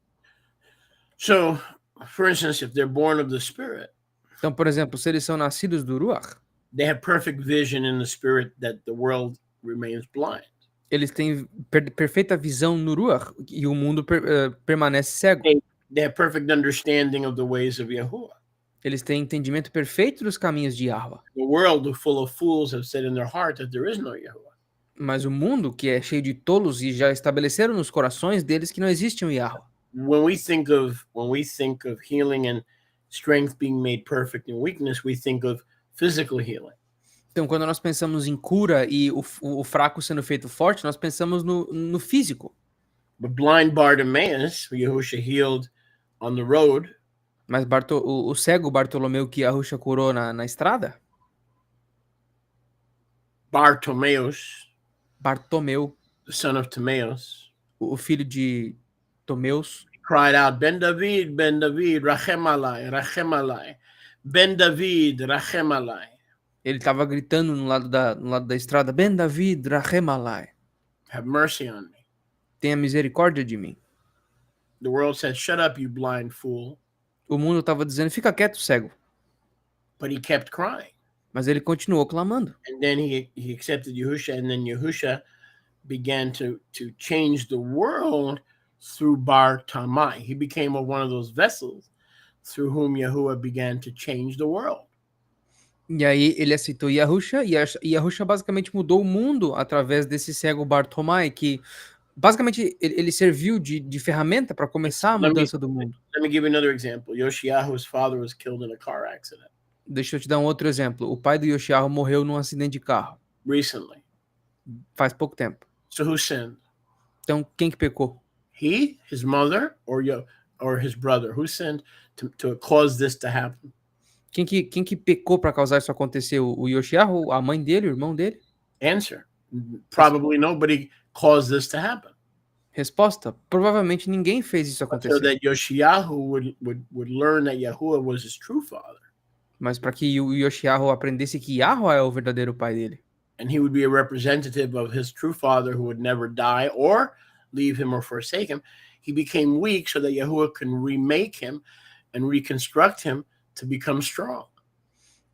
So, for instance, if they're born of the Spirit, Então, por exemplo, se eles são nascidos do Ruach, they have perfect vision in the Spirit that the world remains blind. eles têm perfeita visão no Ruach e o mundo permanece cego. They have perfect understanding of the ways of Yahuwah. Eles têm entendimento perfeito dos caminhos de Yahweh. The world, full of fools, have said in their heart that there is no Yahuwah. Mas o mundo, que é cheio de tolos e já estabeleceram nos corações deles que não existe um Yahweh. When we think of healing and strength being made perfect in weakness, we think of physical healing. Então, quando nós pensamos em cura e o fraco sendo feito forte, nós pensamos no físico. But blind Bartimaeus, who Yahushua healed on the road, Mas o cego Bartolomeu que Yahushua curou na estrada, Bartomeu, the son of Timaeus, o filho de Tomeus, cried out, Ben David, Rachem alai, Rachem alai. Ben David, Rachem alai. ele estava gritando no lado da estrada, Ben David, Rachem alai, Have mercy on me. tenha misericórdia de mim. The world said, shut up, you blind fool. O mundo estava dizendo, fica quieto, cego. But he kept crying. Mas ele continuou clamando. And then he accepted Yahusha, and then Yahusha began to change the world through Bar Tamai. He became one of those vessels through whom Yahuwah began to change the world. E aí ele aceitou Yahusha, e Yahusha basicamente mudou o mundo através desse cego Bartomai, que basicamente ele serviu de ferramenta para começar a mudança do mundo. Let me give you another example. Yoshiyahu's father was killed in a car accident. Deixa eu te dar um outro exemplo. O pai do Yoshiahu morreu num acidente de carro, Recently. faz pouco tempo. So who sinned? Então, quem que pecou? He, his mother, or his brother? Who sinned to cause this to happen? Quem que pecou para causar isso acontecer? O Yoshiahu, a mãe dele, o irmão dele? Answer. Probably nobody caused this to happen. Resposta: provavelmente ninguém fez isso So acontecer. that Yoshiyahu would learn that Yahuwah was his true father. Mas para que o Yoshiahu aprendesse que Yahweh é o verdadeiro pai dele. And he would be a representative of his true father who would never die or leave him or forsake him. He became weak so that Yahuwah can remake him and reconstruct him to become strong.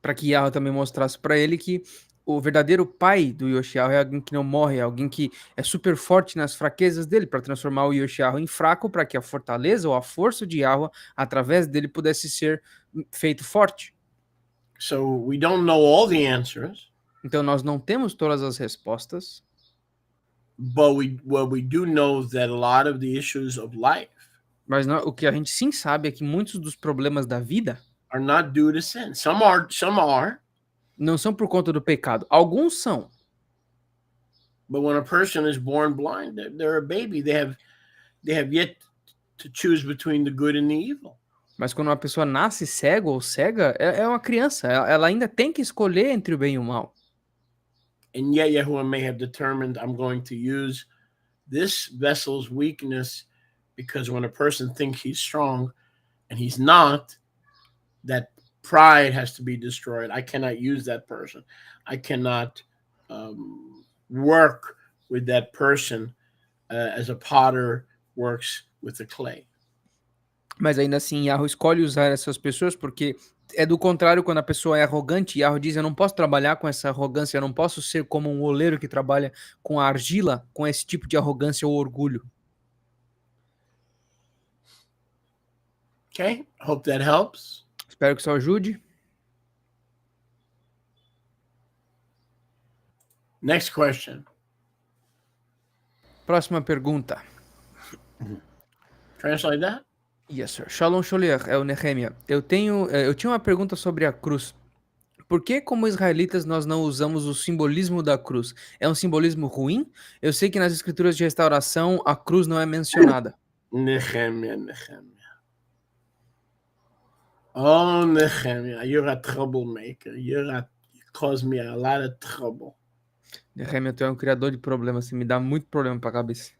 Para que Yahweh também mostrasse para ele que o verdadeiro pai do Yoshiahu é alguém que não morre, é alguém que é super forte nas fraquezas dele, para transformar o Yoshiahu em fraco, para que a fortaleza ou a força de Yahweh, através dele, pudesse ser feito forte. So we don't know all the answers. Então nós não temos todas as respostas, but we do know that a lot of the issues of life mas o que a gente sim sabe é que muitos dos problemas da vida are not due to sin. Some are. Não são por conta do pecado. Alguns são. But when a person is born blind, they're a baby. They have yet to choose between the good and the evil. Mas quando uma pessoa nasce cego ou cega, é uma criança. Ela ainda tem que escolher entre o bem e o mal. And yet Yahuwah may have determined, I'm going to use this vessel's weakness because when a person thinks he's strong, and he's not, that pride has to be destroyed. I cannot use that person. I cannot work with that person as a potter works with the clay. Mas ainda assim, Yahoo escolhe usar essas pessoas porque é do contrário quando a pessoa é arrogante. Yahoo diz: eu não posso trabalhar com essa arrogância, eu não posso ser como um oleiro que trabalha com a argila, com esse tipo de arrogância ou orgulho. Okay, hope that helps. Espero que isso ajude. Next question. Próxima pergunta. Translate that. Yes, sir. Shalom Sholiach, é o Nehemia. Eu tinha uma pergunta sobre a cruz. Por que, como israelitas, nós não usamos o simbolismo da cruz? É um simbolismo ruim? Eu sei que nas escrituras de restauração a cruz não é mencionada. Nehemiah. Oh, Nehemiah, you're a troublemaker. You cause me a lot of trouble. Nehemia, tu é um criador de problemas, você me dá muito problema pra cabeça.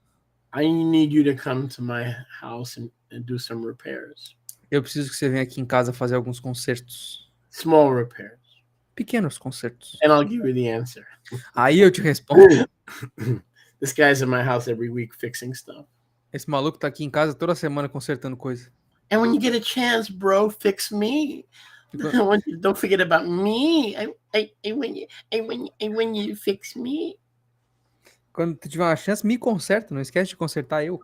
I need you to come to my house and do some repairs. Eu preciso que você venha aqui em casa fazer alguns concertos. Small repairs. Pequenos concertos. And I'll give you the answer. Aí eu te respondo. This guy's in my house every week fixing stuff. Esse maluco tá aqui em casa toda semana consertando coisa. And when you get a chance, bro, fix me. Don't forget about me. When you fix me. Quando tu tiver uma chance, me conserta. Não esquece de consertar eu.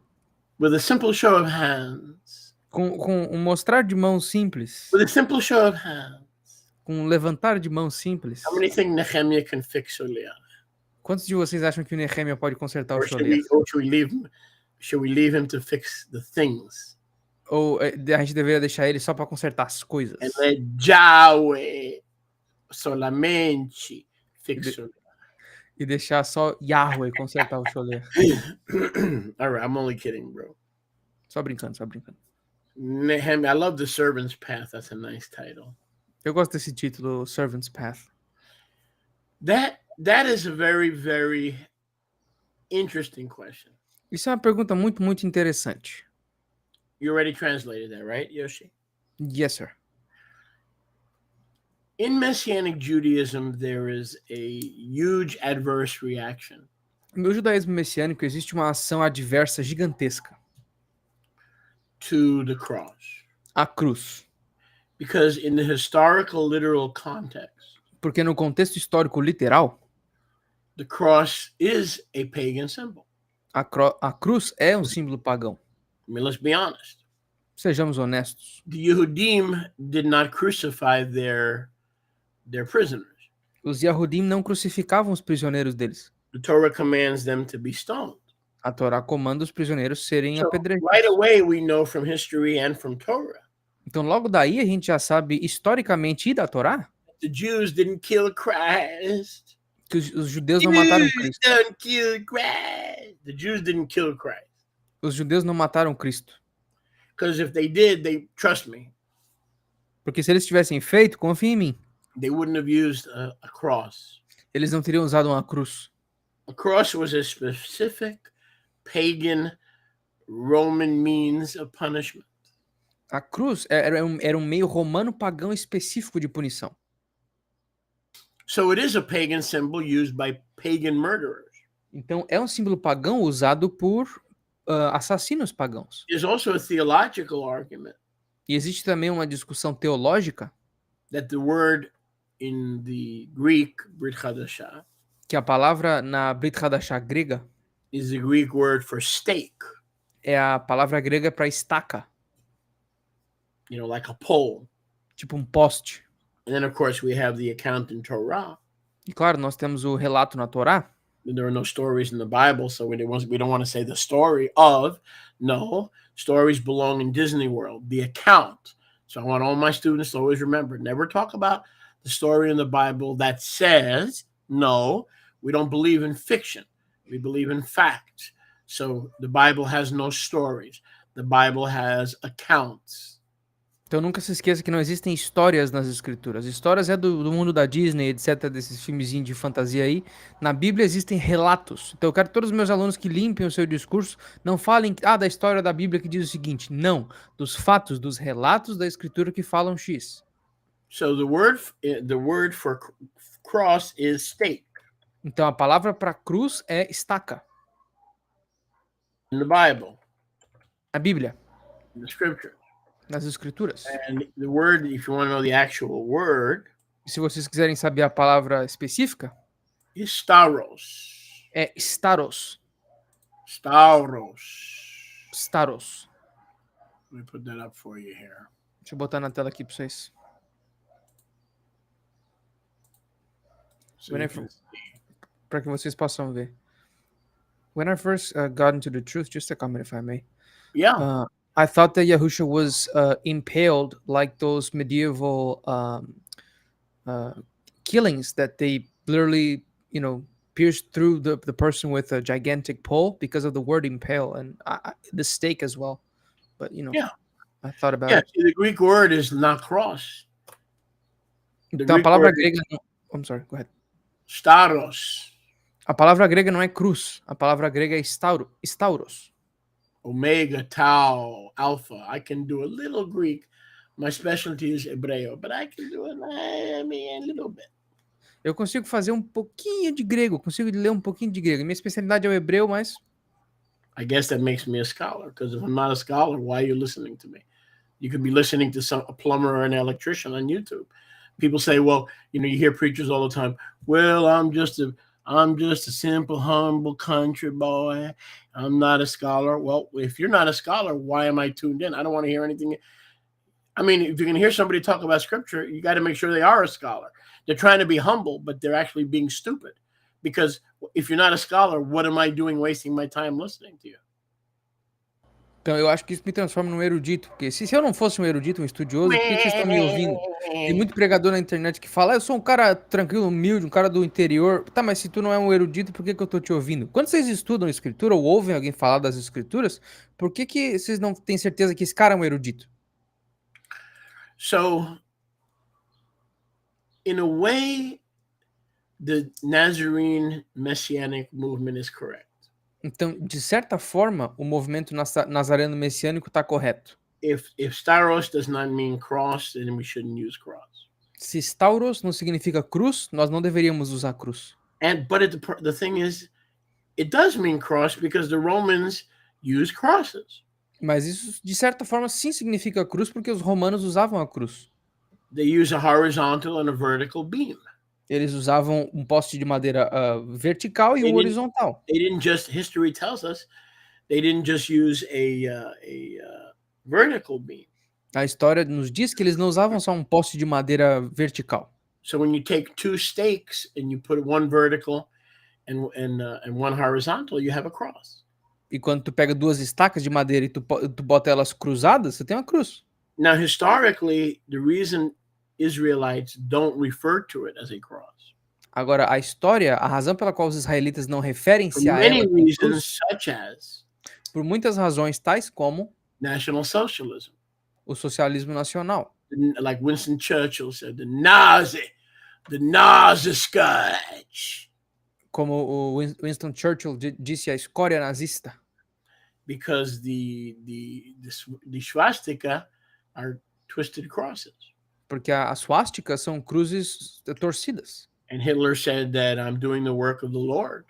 With a simple show of hands. Com um mostrar de mão simples. With a simple show of hands. Com um levantar de mão simples. How many think Nehemiah can fix Sholiach? Quantos de vocês acham que o Nehemia pode consertar o Or Sholiach? should we leave him to fix the things? Ou a gente deveria deixar ele só para consertar as coisas? And let Yahweh solamente fix Sholiach. E deixar só Yahweh consertar o Sholiach? All right, I'm only kidding, bro. Só brincando, só brincando. Nehemiah, I love the servant's path. That's a nice title. Eu gosto desse título, Servant's Path. That is a very, very interesting question. Isso é uma pergunta muito, muito interessante. You already translated that, right, Yoshi? Yes, sir. In Messianic Judaism, there is a huge adverse reaction No judaísmo messiânico existe uma ação adversa gigantesca. To the cross. A cruz. Because in the historical, literal context, Porque no contexto histórico literal, the cross is a pagan symbol. a cruz é um símbolo pagão. I mean, let's be honest. Sejamos honestos. The Yehudim did not crucify their prisoners. Os Yahudim não crucificavam os prisioneiros deles. The Torah commands them to be stoned. A Torá comanda os prisioneiros serem So apedrejados. right away, we know from history and from Torah, Então logo daí a gente já sabe historicamente e da Torá the Jews didn't kill Christ. que os judeus não mataram Cristo. Don't kill Christ. The Jews didn't kill Christ. Os judeus não mataram Cristo. Because if they did, trust me, Porque se eles tivessem feito, confia em mim, they wouldn't have used a cross. eles não teriam usado uma cruz. A cross was a specific pagan Roman means of punishment. A cruz era um meio romano pagão específico de punição. So it is a pagan symbol used by pagan murderers. Então é um símbolo pagão usado por assassinos pagãos. There's also a theological argument E existe também uma discussão teológica that the word in the Greek, Brit Hadashah, que a palavra na Brit Hadashah grega is the Greek word for stake. é a palavra grega para estaca, You know, like a pole. tipo um poste. And then, of course, we have the account in Torah. E claro, nós temos o relato na Torá. There are no stories in the Bible, so we don't want to say the story of. No, stories belong in Disney World, the account. So I want all my students to always remember, never talk about the story in the Bible that says, no, we don't believe in fiction. We believe in fact. So the Bible has no stories. The Bible has accounts. Então nunca se esqueça que não existem histórias nas escrituras. Histórias é do mundo da Disney, etc, desses filmezinhos de fantasia aí. Na Bíblia existem relatos. Então eu quero que todos os meus alunos que limpem o seu discurso não falem da história da Bíblia que diz o seguinte. Não, dos fatos, dos relatos da escritura que falam X. So the word for cross is stake Então a palavra para cruz é estaca. in the Bible, Na Bíblia, in the scripture. nas escrituras. And the word, if you want to know the actual word, E se vocês quiserem saber a palavra específica, is staros. é staros. Staros. Staros. Let me put that up for you here. Deixa eu botar na tela aqui para vocês. So When you I can fir- see. Para que vocês possam ver. When I first got into the truth, just a comment if I may, Yeah. I thought that Yahusha was impaled like those medieval killings that they literally, pierced through the person with a gigantic pole because of the word impale and the stake as well. But, Yeah. I thought about Yeah. it. See, the Greek word is not cross. The Então a Greek palavra word is grega. I'm sorry, go ahead. staros. A palavra grega não é cruz. A palavra grega é stauros. Omega, tau, alpha. I can do a little Greek. My specialty is Hebreo, but I can do it, a little bit. Eu consigo fazer um pouquinho de grego, consigo ler um pouquinho de grego. Minha especialidade é o hebreu, mas I guess that makes me a scholar, because if I'm not a scholar, why are you listening to me? You could be listening to a plumber or an electrician on YouTube. People say, well, you hear preachers all the time. Well, I'm just a simple, humble country boy. I'm not a scholar. Well, if you're not a scholar, why am I tuned in? I don't want to hear anything. I mean, if you're going to hear somebody talk about scripture, you got to make sure they are a scholar. They're trying to be humble, but they're actually being stupid. Because if you're not a scholar, what am I doing wasting my time listening to you? então eu acho que isso me transforma num erudito, porque se eu não fosse um erudito, um estudioso, por que vocês estão me ouvindo? Tem muito pregador na internet que fala, eu sou um cara tranquilo, humilde, um cara do interior. Tá, mas se tu não é um erudito, por que eu tô te ouvindo? Quando vocês estudam escritura ou ouvem alguém falar das escrituras, por que vocês não têm certeza que esse cara é um erudito? So, in a way, the Nazarene Messianic movement is correct. Então, de certa forma, o movimento nazareno messiânico está correto. If stauros does not mean cross, then we shouldn't use cross. Se stauros não significa cruz, nós não deveríamos usar cruz. But the thing is, it does mean cross because the Romans use crosses. Mas isso, de certa forma, sim significa cruz, porque os romanos usavam a cruz. They use a horizontal and a vertical beam. Eles usavam um poste de madeira vertical e um horizontal. History tells us, they didn't just use a vertical beam. A história nos diz que eles não usavam só um poste de madeira vertical. So when you take two stakes and you put one vertical and one horizontal, you have a cross. E quando tu pega duas estacas de madeira e tu bota elas cruzadas, você tem uma cruz. Now, historically, the reason Israelites don't refer to it as a cross. Agora, a razão pela qual os israelitas não referem-se For a many ela como reasons, cruz, such as por muitas razões, tais como National Socialism. o socialismo nacional. Like Winston Churchill said, the Nazi scourge. Como o Winston Churchill disse, a escória nazista. Because the swastika are twisted crosses. Porque as swastika são cruzes torcidas. And Hitler said that I'm doing the work of the Lord.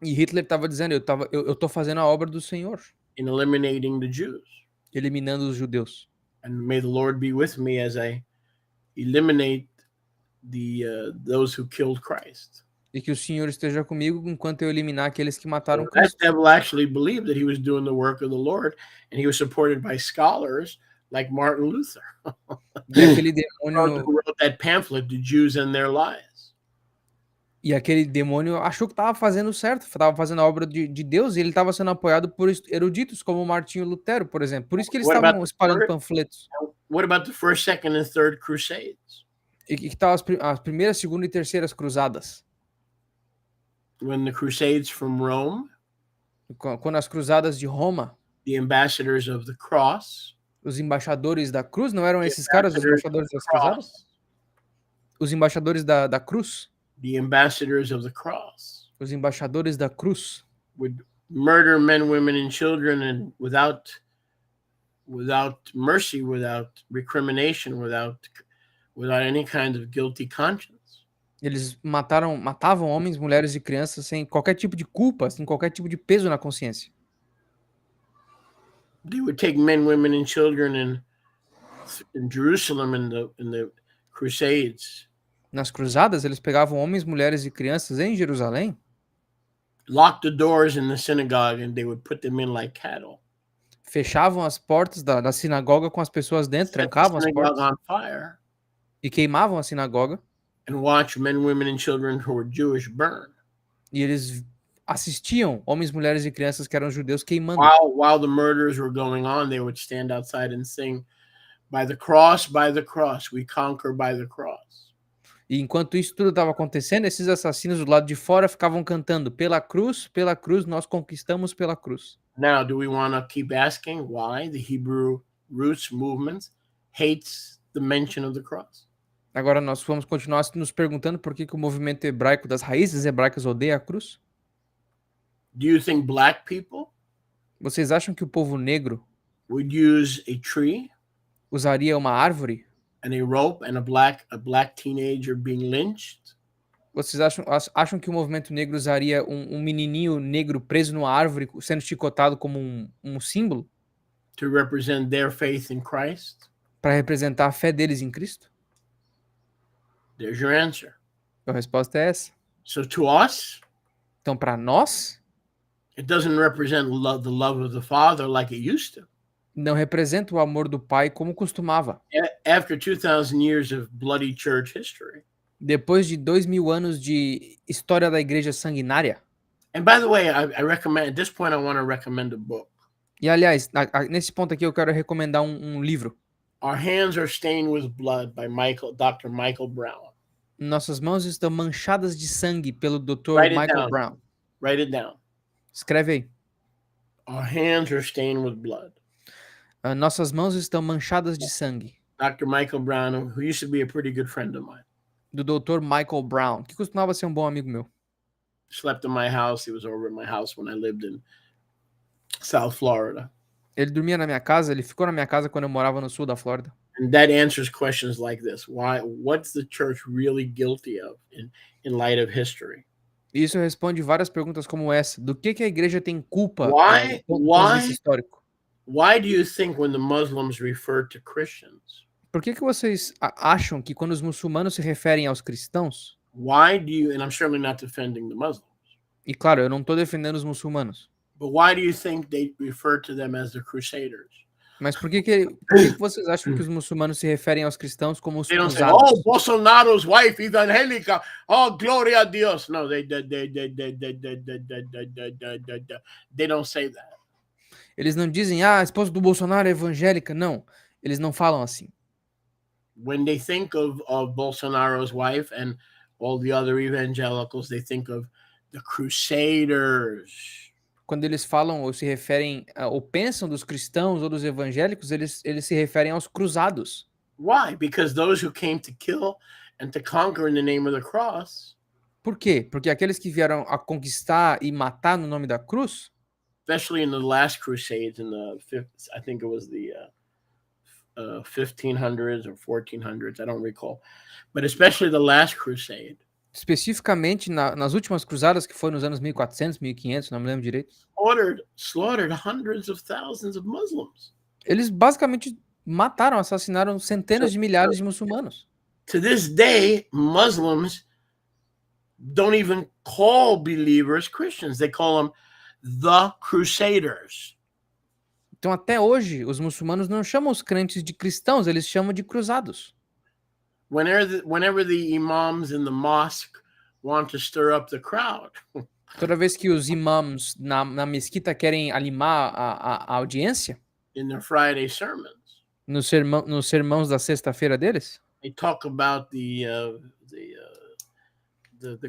E Hitler estava dizendo, eu tô fazendo a obra do Senhor. In eliminating the Jews. Eliminando os judeus. And may the Lord be with me as I eliminate those who killed Christ. E que o Senhor esteja comigo enquanto eu eliminar aqueles que mataram That Cristo. devil actually believed that he was doing the work of the Lord, and he was supported by scholars like Martin Luther. E aquele demônio, who wrote that pamphlet, The Jews and Their Lies. Achou que estava fazendo certo, estava fazendo a obra de Deus, e ele estava sendo apoiado por eruditos como Martinho Lutero, por exemplo. Por isso que eles estavam espalhando panfletos. What about the first, second, and third crusades? E que estavam as primeiras, segunda e terceiras cruzadas? When the crusades from Rome, Quando as cruzadas de Roma, the ambassadors of the cross, Os embaixadores da cruz não eram The esses caras, os ambassadors of embaixadores the das cruzadas? cross. Os embaixadores da cruz? The ambassadors of the cross Os embaixadores da cruz would murder men, women, and children, and without mercy, without recrimination, without any kind of guilty conscience. eles matavam homens, mulheres e crianças sem qualquer tipo de culpa, sem qualquer tipo de peso na consciência. They would take men, women, and children in Jerusalem in the Crusades, Nas cruzadas, eles pegavam homens, mulheres e crianças em Jerusalém, locked the doors in the synagogue, and they would put them in like cattle. fechavam as portas da sinagoga com as pessoas dentro, Set the trancavam as synagogue portas on fire e queimavam a sinagoga, and watch men, women, and children who were Jewish burn. e eles assistiam homens, mulheres e crianças que eram judeus queimando. While the murders were going on, they would stand outside and sing, by the cross, we conquer by the cross." E enquanto isso tudo estava acontecendo, esses assassinos do lado de fora ficavam cantando: pela cruz, nós conquistamos pela cruz. Now, do we want to keep asking why the Hebrew roots movement hates the mention of the cross? Agora nós vamos continuar nos perguntando por que o movimento hebraico das raízes hebraicas odeia a cruz? Do you think black people Vocês acham que o povo negro would use a tree usaria uma árvore? and a rope and a black teenager being lynched Vocês acham que o movimento negro usaria um menininho negro preso numa árvore sendo chicotado como um símbolo to represent their faith in Christ? para representar a fé deles em Cristo? There's your answer. A resposta é essa. So to us, Então, para nós, it doesn't represent the love of the Father like it used to. não representa o amor do Pai como costumava. After 2,000 years of bloody church history. Depois de 2000 anos de história da igreja sanguinária. And by the way, I recommend, at this point, I want to recommend a book. E aliás, nesse ponto aqui eu quero recomendar um livro. Our Hands Are Stained with Blood by Dr. Michael Brown. Nossas mãos estão manchadas de sangue pelo Dr. Write it Michael down. Brown. Write it down. Escreve aí. Our hands are stained with blood. Nossas mãos estão manchadas de sangue. Dr. Michael Brown, who used to be a pretty good friend of mine. Do Dr. Michael Brown, que costumava ser um bom amigo meu. Slept in my house. He was over at my house when I lived in South Florida. Ele dormia na minha casa, ele ficou na minha casa quando eu morava no sul da Flórida. And that answers questions like this. What's the church really guilty of in light of history? E isso responde várias perguntas como essa. Do que a igreja tem culpa Why- do ponto de vista histórico? Why do you think when the Muslims refer to Christians, Por que vocês acham que quando os muçulmanos se referem aos cristãos, why do you, and I'm certainly not defending the Muslims, e claro, eu não estou defendendo os muçulmanos, but why do you think they refer to them as the Crusaders? mas por que vocês acham que os muçulmanos se referem aos cristãos como os They don't say, cruzados? "Oh, Bolsonaro's wife is angelica. Oh, gloria a Dios." No, they don't say that. Eles não dizem, a esposa do Bolsonaro é evangélica. Não, eles não falam assim. When they think of Bolsonaro's wife and all the other evangelicals, they think of the Crusaders. Quando eles falam ou se referem ou pensam dos cristãos ou dos evangélicos, eles se referem aos cruzados. Why? Because those who came to kill and to conquer in the name of the cross, Por quê? Porque aqueles que vieram a conquistar e matar no nome da cruz, especially in the last crusades in I think it was the 1500s or 1400s, I don't recall, but especially the last crusade, especificamente nas últimas cruzadas, que foi nos anos 1400, 1500, não me lembro direito, slaughtered hundreds of thousands of Muslims. eles basicamente mataram, assassinaram centenas de milhares de muçulmanos. To this day, Muslims don't even call believers Christians. They call them the Crusaders. Então, até hoje, os muçulmanos não chamam os crentes de cristãos, eles chamam de cruzados. Whenever the imams in the mosque want to stir up the crowd, Toda vez que os imãs na mesquita querem animar a audiência, in their Friday sermons, nos sermãos da sexta-feira deles, they talk about the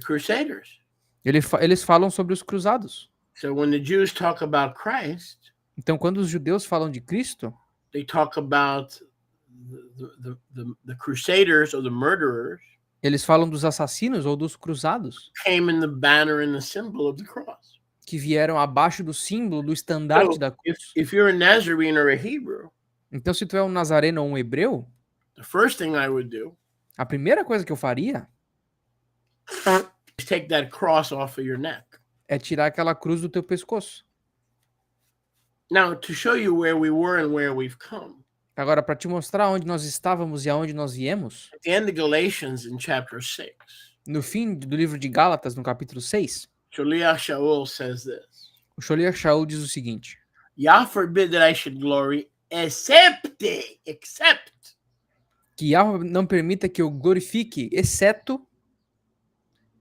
Crusaders. eles falam sobre os cruzados. So when the Jews talk about Christ, Então, quando os judeus falam de Cristo, they talk about the crusaders or the murderers Eles falam dos assassinos ou dos cruzados came in the banner and the symbol of the cross. que vieram abaixo do símbolo do estandarte So da cruz. if you're a Nazarene or a Hebrew, Então, se tu é um nazareno ou um hebreu, the first thing I would do a primeira coisa que eu faria is take that cross off of your neck. é tirar aquela cruz do teu pescoço. Now, to show you where we were and where we've come, Agora, para te mostrar onde nós estávamos e aonde nós viemos, at the end of Galatians in chapter 6, no fim do livro de Gálatas, no capítulo 6, Shaliach Shaul says this: o Sholiach Shaul diz o seguinte: Yah forbid that I should glory except que Yahweh não permita que eu glorifique, exceto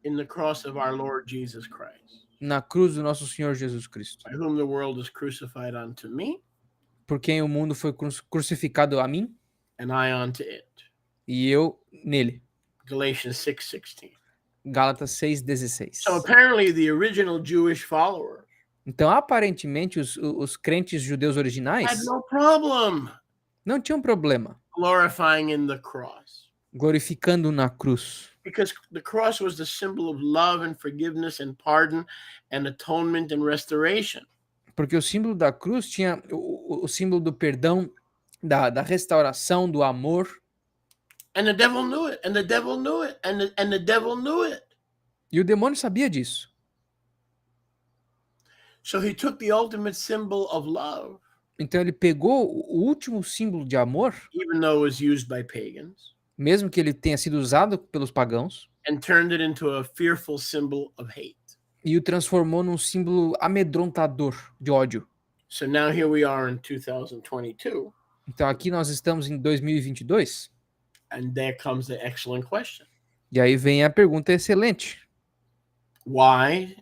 in the cross of our Lord Jesus Christ, na cruz do nosso Senhor Jesus Cristo, by whom the world is crucified unto me, por quem o mundo foi crucificado a mim and I unto it. e eu nele. Galatians 6:16. Gálatas 6,16. So apparently the original Jewish followers Então, aparentemente, os crentes judeus had originais no problem não tinham problema glorifying in the cross, glorificando na cruz, because the cross was the symbol of love and forgiveness and pardon and atonement and restoration. porque o símbolo da cruz tinha o símbolo do perdão, da restauração, do amor, And the devil knew it, and the devil knew it, and the devil knew it. e o demônio sabia disso. So he took the ultimate symbol of love, Então ele pegou o último símbolo de amor, even though it was used by pagans, mesmo que ele tenha sido usado pelos pagãos, and turned it into a fearful symbol of hate. e o transformou num símbolo amedrontador de ódio. So now here we are in 2022, Então aqui nós estamos em 2022, and there comes the excellent question. e aí vem a pergunta excelente. Why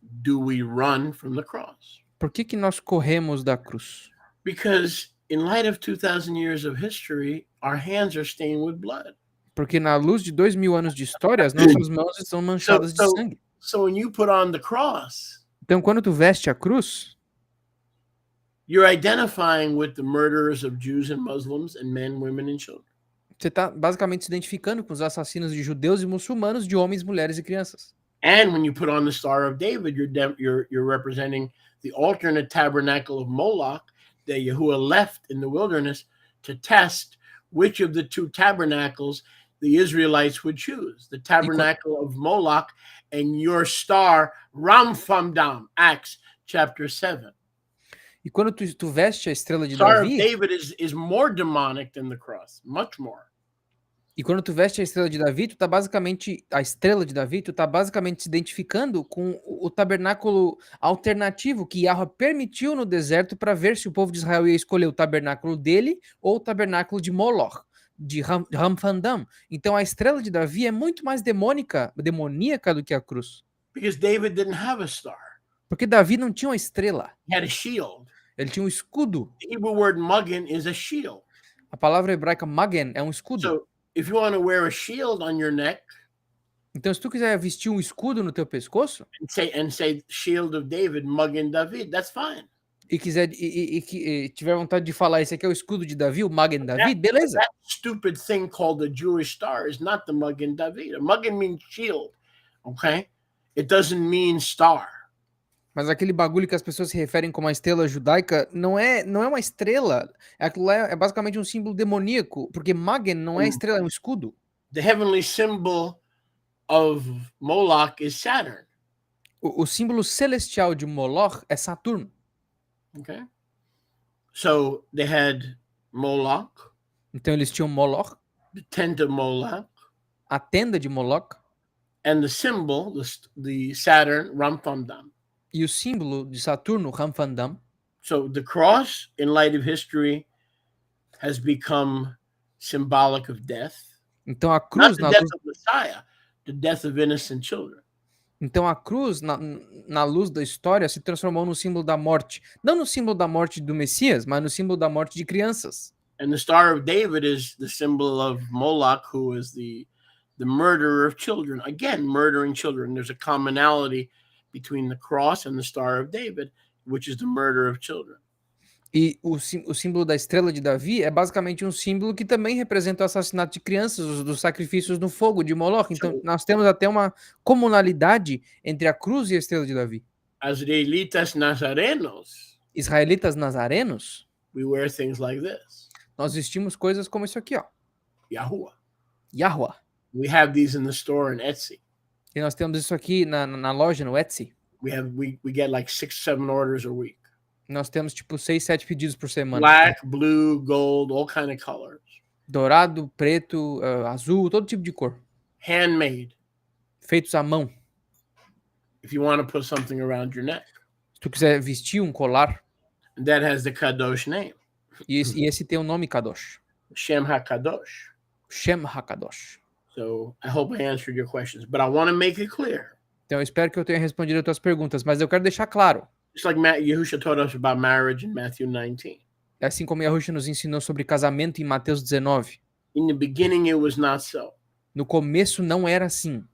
do we run from the cross? Por que nós corremos da cruz? Because in light of 2,000 years of history, our hands are stained with blood. Porque na luz de 2000 anos de história, as nossas mãos estão manchadas de sangue. So when you put on the cross, Então quando tu veste a cruz, you're identifying with the murderers of Jews and Muslims and men, women, and children. você está basicamente se identificando com os assassinos de judeus e muçulmanos, de homens, mulheres e crianças. And when you put on the Star of David, you're representing the alternate tabernacle of Moloch that Yahuwah left in the wilderness to test which of the two tabernacles the Israelites would choose, the tabernacle of Moloch and your star Ramfamdam, Acts chapter 7. E quando tu veste a estrela de Star of Davi, David is more demonic than the cross, much more. e quando tu veste a estrela de Davi, tu tá basicamente se identificando com o tabernáculo alternativo que Yahweh permitiu no deserto para ver se o povo de Israel ia escolher o tabernáculo dele ou o tabernáculo de Moloch, de Ramfandam. Então a estrela de Davi é muito mais demoníaca do que a cruz. Because David didn't have a star. Porque Davi não tinha uma estrela, He had a shield. ele tinha um escudo. The Hebrew word magen is a shield. A palavra hebraica magen é um escudo. So if you want to wear a shield on your neck Então se tu quiser vestir um escudo no teu pescoço and say shield of David, magen David, that's fine. e quiser e tiver vontade de falar esse aqui é o escudo de Davi, o Magen Davi, beleza. That stupid thing called the Jewish star is not the magen David. A magen means shield, okay? It doesn't mean star. Mas aquele bagulho que as pessoas se referem como a estrela judaica não é uma estrela. Aquilo lá é basicamente um símbolo demoníaco, porque Magen não é estrela, é um escudo. The heavenly symbol of Moloch is Saturn, O símbolo celestial de Moloch é Saturno. okay? So they had Moloch, Então eles tinham Moloch, the tent of Moloch, a tenda de Moloch, and the symbol, the Saturn, Ramfamdam. e o símbolo de Saturno, Ramfandam. So the cross, in light of history, has become symbolic of death. Então a Not cruz, the na death luz, of Messiah, the death of innocent children. então a cruz na luz da história se transformou no símbolo da morte. Não no símbolo da morte do Messias, mas no símbolo da morte de crianças. And the Star of David is the symbol of Moloch, who is the murderer of children. Again, murdering children. There's a commonality between the cross and the Star of David, which is the murder of children. E o símbolo da estrela de Davi é basicamente um símbolo que também representa o assassinato de crianças, dos sacrifícios no fogo de Moloch. Então, So, nós temos até uma comunalidade entre a cruz e a estrela de Davi. Israelitas Nazarenos, Israelitas nazarenos, we wear things like this. nós vestimos coisas como isso aqui, ó. Yahuwah. Yahweh. We have these in the store in Etsy. E nós temos isso aqui na loja, no Etsy. We get like 6, 7 orders a week. Nós temos tipo 6, 7 pedidos por semana. Black, blue, gold, all kind of colors. Dourado, preto, azul, todo tipo de cor. Handmade. Feitos à mão. If you want to put something around your neck. Se tu quiser vestir um colar. And that has the Kadosh name. E esse tem o nome Kadosh. Shem HaKadosh. Shem HaKadosh. So I hope I answered your questions, but I want to make it clear. Então eu espero que eu tenha respondido as tuas perguntas, mas eu quero deixar claro. Just like Yahusha taught us about marriage in Matthew 19. Assim como Yahusha nos ensinou sobre casamento em Mateus 19. In the beginning, it was not so. No começo não era assim.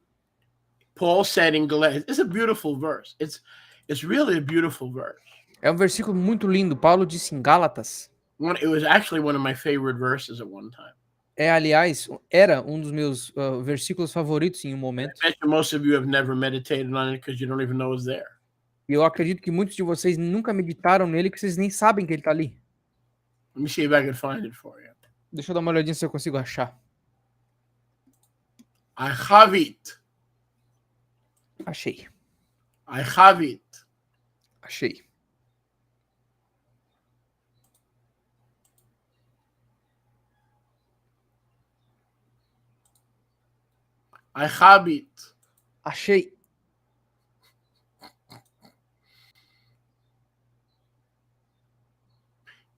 Paul said in Galatians, it's a beautiful verse. It's really a beautiful verse. É um versículo muito lindo. Paulo disse em Gálatas. It was actually one of my favorite verses at one time. Aliás, era um dos meus versículos favoritos em um momento. I bet you most of you have never meditated on it because you don't even know it's there. E eu acredito que muitos de vocês nunca meditaram nele, que vocês nem sabem que ele está ali. Let me see if I can find it for you. Deixa eu dar uma olhadinha se eu consigo achar. I have it. Achei. I have it. Achei. I have it. Achei.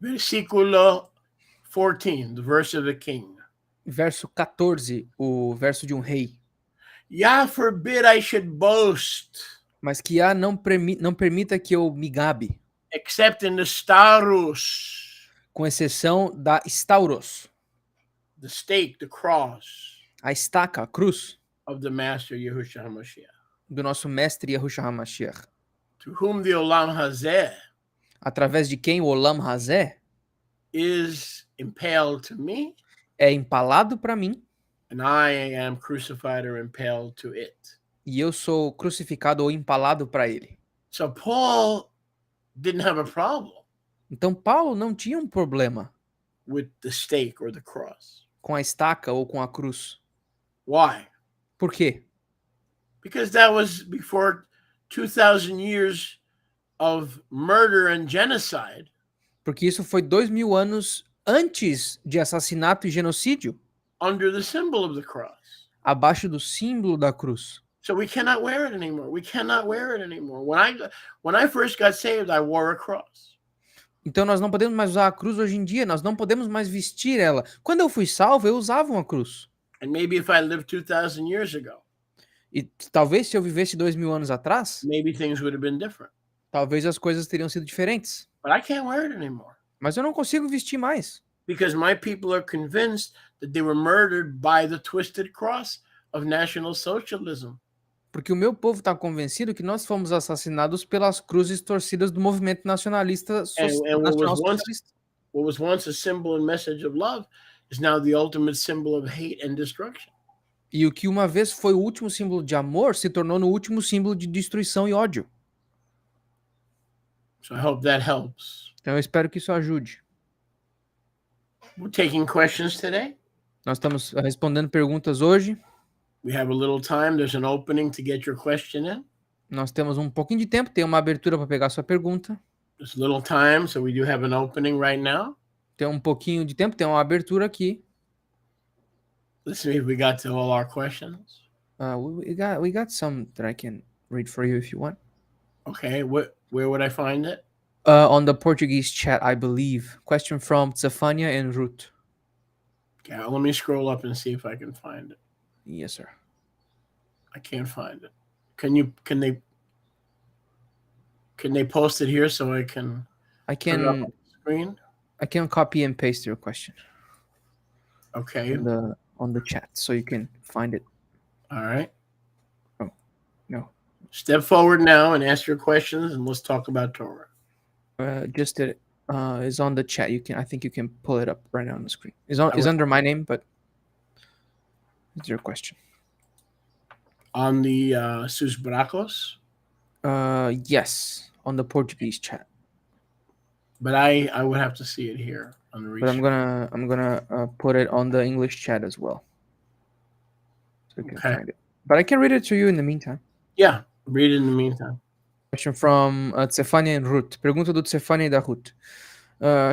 Versículo 14, the verse of the king. Verso 14, o verso de um rei. Yah forbid I should boast. Mas que Yah não permita que eu me gabe. Except in the starus. Com exceção da stauros. The stake, the cross. A estaca, a cruz. Of the master Yahushua HaMashiach. Do nosso mestre Yahushua HaMashiach. To whom the olam hazeh. Através de quem o olam hazeh. Is impaled to me. É empalado para mim. And I am crucified or impaled to it. E eu sou crucificado ou empalado para ele. So Paul didn't have a problem. Então Paulo não tinha um problema with the stake or the cross. Com a estaca ou com a cruz. Why? Por quê? Because that was before 2,000 years of murder and genocide. Porque isso foi 2.000 anos antes de assassinato e genocídio. Under the symbol of the cross. Abaixo do símbolo da cruz. So we cannot wear it anymore. We cannot wear it anymore. When I first got saved, I wore a cross. Então nós não podemos mais usar a cruz hoje em dia. Nós não podemos mais vestir ela. Quando eu fui salvo, eu usava uma cruz. And maybe if I lived 2,000 years ago. E talvez se eu vivesse 2.000 anos atrás. Maybe things would have been different. Talvez as coisas teriam sido diferentes. But I can't wear it anymore. Mas eu não consigo vestir mais. Because my people are convinced that they were murdered by the twisted cross of National Socialism. Porque o meu povo está convencido que nós fomos assassinados pelas cruzes torcidas do movimento nacionalista nacional-socialista. What was once a symbol and message of love is now the ultimate symbol of hate and destruction. E o que uma vez foi o último símbolo de amor se tornou no último símbolo de destruição e ódio. So I hope that helps. Então eu espero que isso ajude. We're taking questions today. Nós estamos respondendo perguntas hoje. We have a little time. There's an opening to get your question in. Nós temos um pouquinho de tempo, tem uma abertura para pegar sua pergunta. There's a little time, so we do have an opening right now. Tem um pouquinho de tempo, tem uma abertura aqui. Let's see if we got to all our questions. We got some that I can read for you if you want. Okay, where would I find it? On the Portuguese chat, I believe. Question from Zafania and Ruth. Okay, let me scroll up and see if I can find it. Yes, sir. I can't find it. Can they post it here so I can I put it up on can the screen? I can copy and paste your question Okay. on the chat so you can find it. All right. Oh, no. Step forward now and ask your questions, and let's talk about Torah. Just did it. Is on the chat. I think you can pull it up right now on the screen. Is under my name, but it's your question. On the Sus Bracos? Yes, on the Portuguese chat. But I would have to see it here on the But research. I'm gonna put it on the English chat as well, so you can Okay. find it. But I can read it to you in the meantime. Yeah, read it in the meantime. Question from Tsefania and Ruth. Pergunta do Tsefania e da Ruth.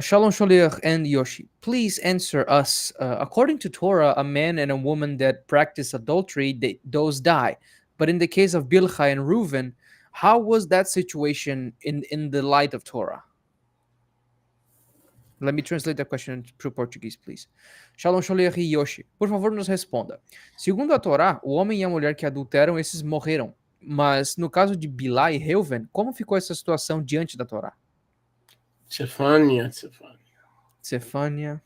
Shalom Sholiach and Yoshi, please answer us. According to Torah, a man and a woman that practice adultery, those die. But in the case of Bilhah and Reuven, how was that situation in the light of Torah? Let me translate the question to Portuguese, please. Shalom Sholiach e Yoshi, por favor nos responda. Segundo a Torá, o homem e a mulher que adulteram, esses morreram. Mas no caso de Bilhah e Reuven, como ficou essa situação diante da Torá? Tsefania. Tsefania.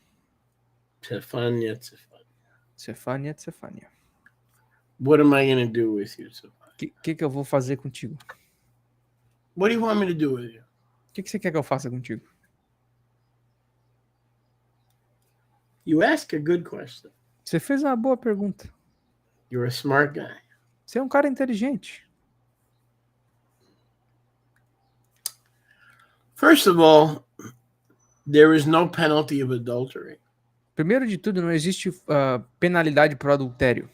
What am I going to do with you, Tsefania? Que eu vou fazer contigo? What do you want me to do with you? O que você quer que eu faça contigo? You ask a good question. Você fez uma boa pergunta. You're a smart guy. Você é um cara inteligente. First of all, there is no penalty of adultery. Primeiro de tudo, não existe penalidade por adultério.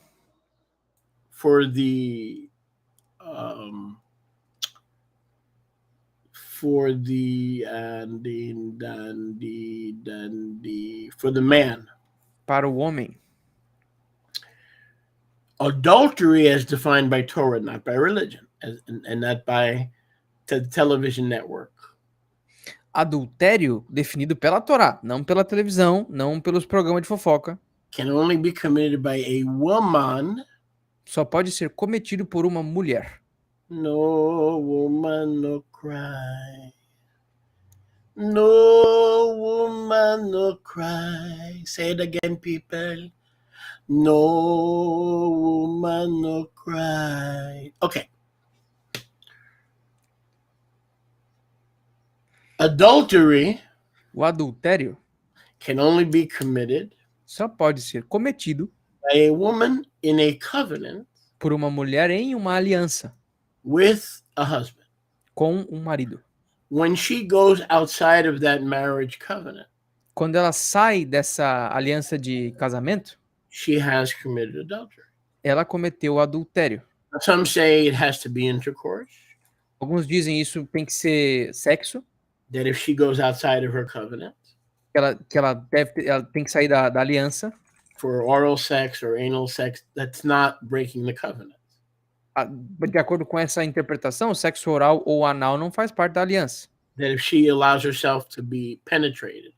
For the man. Para o homem. Adultery as defined by Torah, not by religion, and not by the television network. Adultério definido pela Torá, não pela televisão, não pelos programas de fofoca. Can only be committed by a woman. Só pode ser cometido por uma mulher. No woman, no cry. No woman, no cry. Say it again, people. No woman, no cry. Okay. Adultery. O adultério Can only be committed. Só pode ser cometido By a woman in a covenant. Por uma mulher em uma aliança. With a husband. Com um marido. When she goes outside of that marriage covenant. Quando ela sai dessa aliança de casamento. She has committed adultery. Ela cometeu adultério. Some say it has to be intercourse. Alguns dizem isso tem que ser sexo. That if she goes outside of her covenant. Que ela tem que sair da aliança. For oral sex or anal sex, that's not breaking the covenant. De acordo com essa interpretação, o sexo oral ou anal não faz parte da aliança. That if she allows herself to be penetrated.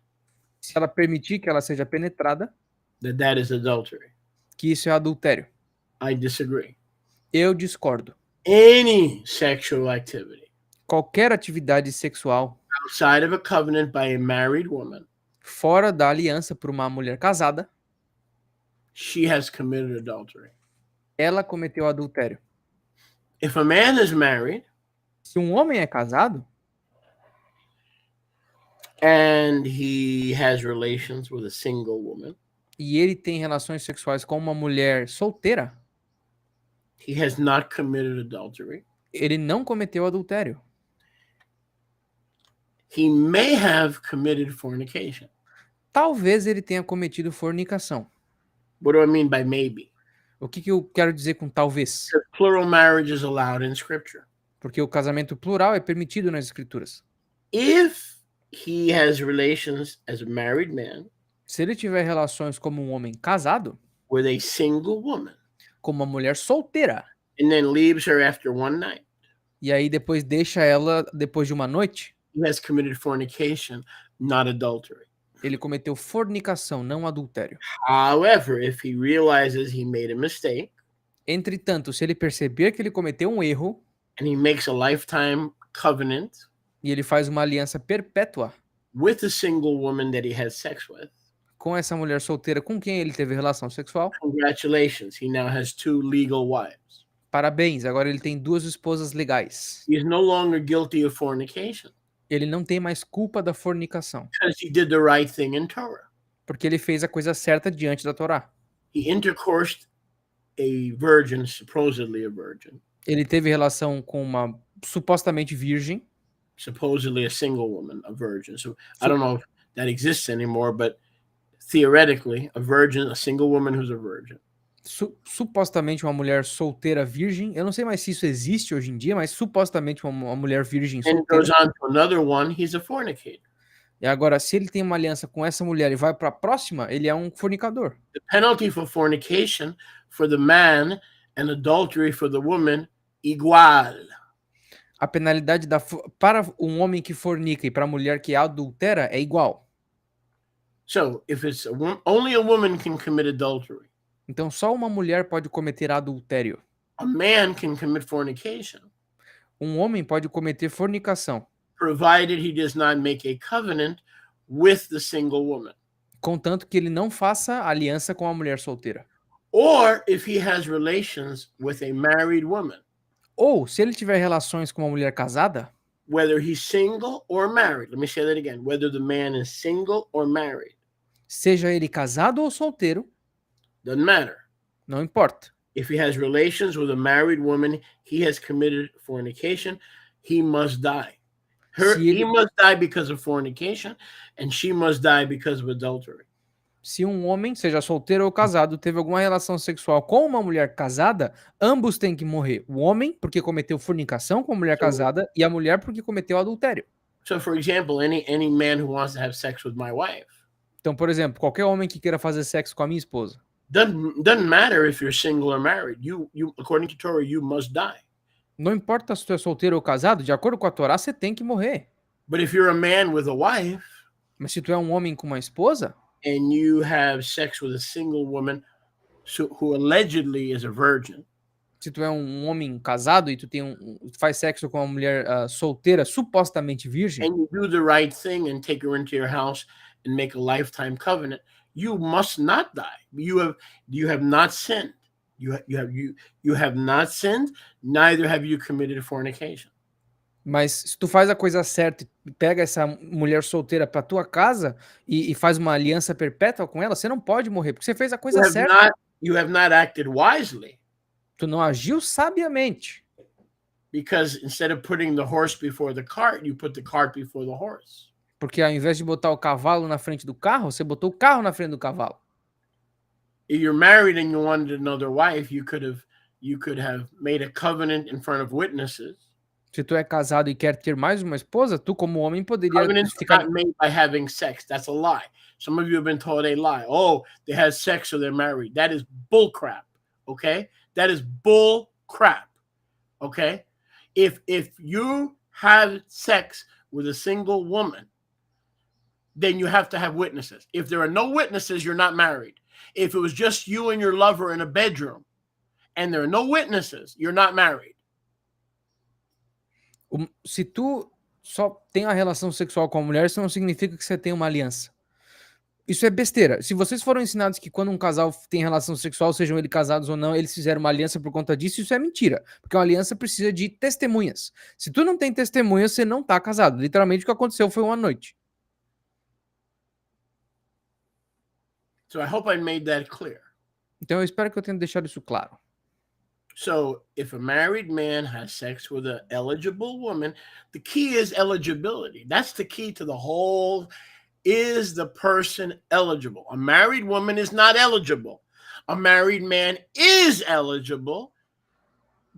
Se ela permitir que ela seja penetrada. That is adultery. Que isso é adultério. I disagree. Eu discordo. Any sexual activity. Qualquer atividade sexual. Outside of a covenant by a married woman. Fora da aliança por uma mulher casada. She has committed adultery. Ela cometeu adultério. If a man is married. Se um homem é casado. And he has relations with a single woman. E ele tem relações sexuais com uma mulher solteira. He has not committed adultery. Ele não cometeu adultério. He may have committed fornication. Talvez ele tenha cometido fornicação. What do I mean by maybe? O que eu quero dizer com talvez? Plural marriage is allowed in scripture. Porque o casamento plural é permitido nas escrituras. If he has relations as a married man. Se ele tiver relações como um homem casado. With a single woman. Com uma mulher solteira. And then leaves her after one night. E aí depois deixa ela depois de uma noite. He has committed fornication, not adultery. Ele cometeu fornicação, não adultério. However, if he realizes he made a mistake. Entretanto, se ele perceber que ele cometeu um erro. And he makes a lifetime covenant. E ele faz uma aliança perpétua. With a single woman that he has sex with. Com essa mulher solteira com quem ele teve relação sexual. Congratulations, he now has 2 legal wives. Parabéns, agora ele tem 2 esposas legais. He is no longer guilty of fornication. Ele não tem mais culpa da fornicação, because he did the right thing in Torah. porque ele fez a coisa certa diante da Torá. He intercoursed a virgin, supposedly a virgin, Ele teve relação com uma supostamente virgem, supposedly a single woman, a virgin. So I Su- don't know if that exists anymore, but theoretically, a virgin, a single woman who's a virgin. supostamente uma mulher solteira virgem. Eu não sei mais se isso existe hoje em dia, mas supostamente uma mulher virgem And it goes solteira. on to another one, he's a fornicator. E agora, se ele tem uma aliança com essa mulher e vai para a próxima, ele é um fornicador. The penalty for fornication for the man and adultery for the woman, igual. A penalidade para um homem que fornica e para a mulher que adultera é igual. So if it's only a woman can commit adultery, Então, só uma mulher pode cometer adultério. a man can commit fornication, Um homem pode cometer fornicação, provided he does not make a covenant with the single woman. contanto que ele não faça aliança com a mulher solteira. Or if he has relations with a married woman, Ou, se ele tiver relações com uma mulher casada, whether he's single or married. Let me say that again. Whether the man is single or married, seja ele casado ou solteiro, doesn't matter. não importa. If he has relations with a married woman, he has committed fornication. He must die. He must die because of fornication, and she must die because of adultery. Se um homem, seja solteiro ou casado, teve alguma relação sexual com uma mulher casada, ambos têm que morrer. O homem, porque cometeu fornicação com a mulher casada, e a mulher, porque cometeu adultério. So, for example, any man who wants to have sex with my wife, Então, por exemplo, qualquer homem que queira fazer sexo com a minha esposa, doesn't matter if you're single or married. You according to Torah, you must die. não importa se tu é solteiro ou casado, de acordo com a Torá, você tem que morrer. But if you're a man with a wife Mas se tu é um homem com uma esposa, and you have sex with a single woman who allegedly is a virgin, se tu é um homem casado e tu faz sexo com uma mulher solteira, supostamente virgem, and you do the right thing and take her into your house and make a lifetime covenant, you must not die. You have not sinned. You have not sinned, neither have you committed fornication. mas se tu faz a coisa certa e pega essa mulher solteira pra tua casa e faz uma aliança perpétua com ela, você não pode morrer, porque você fez a coisa certa. You have not acted wisely. Tu não agiu sabiamente. Because instead of putting the horse before the cart, you put the cart before the horse. Porque ao invés de botar o cavalo na frente do carro, você botou o carro na frente do cavalo. If you're married and you wanted another wife, you could have made a covenant in front of witnesses. Se tu é casado e quer ter mais uma esposa, tu como homem poderia Covenants ficar... are not made by having sex. That's a lie. Some of you have been told a lie. Oh, they had sex so they're married. That is bull crap. Okay? That is bull crap. Okay? If you have sex with a single woman, then you have to have witnesses. If there are no witnesses, you're not married. If it was just you and your lover in a bedroom and there are no witnesses, you're not married. Se tu só tem a relação sexual com a mulher, isso não significa que você tem uma aliança. Isso é besteira. Se vocês foram ensinados que quando um casal tem relação sexual, sejam eles casados ou não, eles fizeram uma aliança por conta disso, isso é mentira. Porque uma aliança precisa de testemunhas. Se tu não tem testemunhas, você não tá casado. Literalmente o que aconteceu foi uma noite. So I hope I made that clear. Então eu espero que eu tenha deixado isso claro. So if a married man has sex with an eligible woman, the key is eligibility. That's the key to the whole. Is the person eligible? A married woman is not eligible. A married man is eligible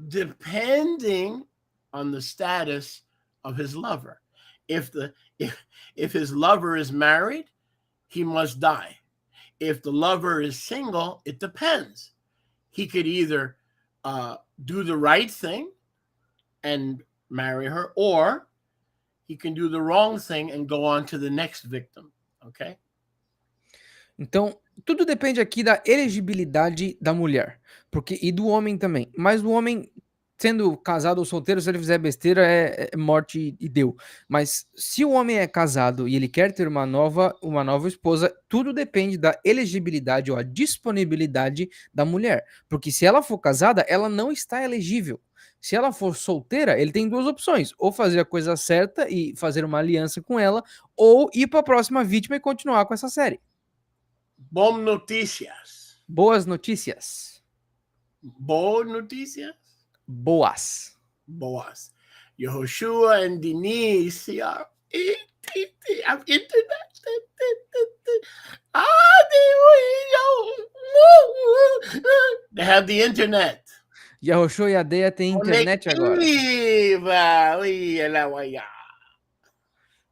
depending on the status of his lover. If his lover is married, he must die. If the lover is single, it depends. He could either do the right thing and marry her, or he can do the wrong thing and go on to the next victim, okay? Então, tudo depende aqui da elegibilidade da mulher, porque e do homem também. Mas o homem, sendo casado ou solteiro, se ele fizer besteira, é morte e deu. Mas se o homem é casado e ele quer ter uma nova esposa, tudo depende da elegibilidade ou a disponibilidade da mulher. Porque se ela for casada, ela não está elegível. Se ela for solteira, ele tem duas opções: ou fazer a coisa certa e fazer uma aliança com ela, ou ir para a próxima vítima e continuar com essa série. Bom notícias. Boas notícias. Boas notícias? Boas. Boas. Yehoshua and Denise are have internet. They have the internet. Yahushua e a Deia tem internet agora. Conectiva. Ui, ela vai.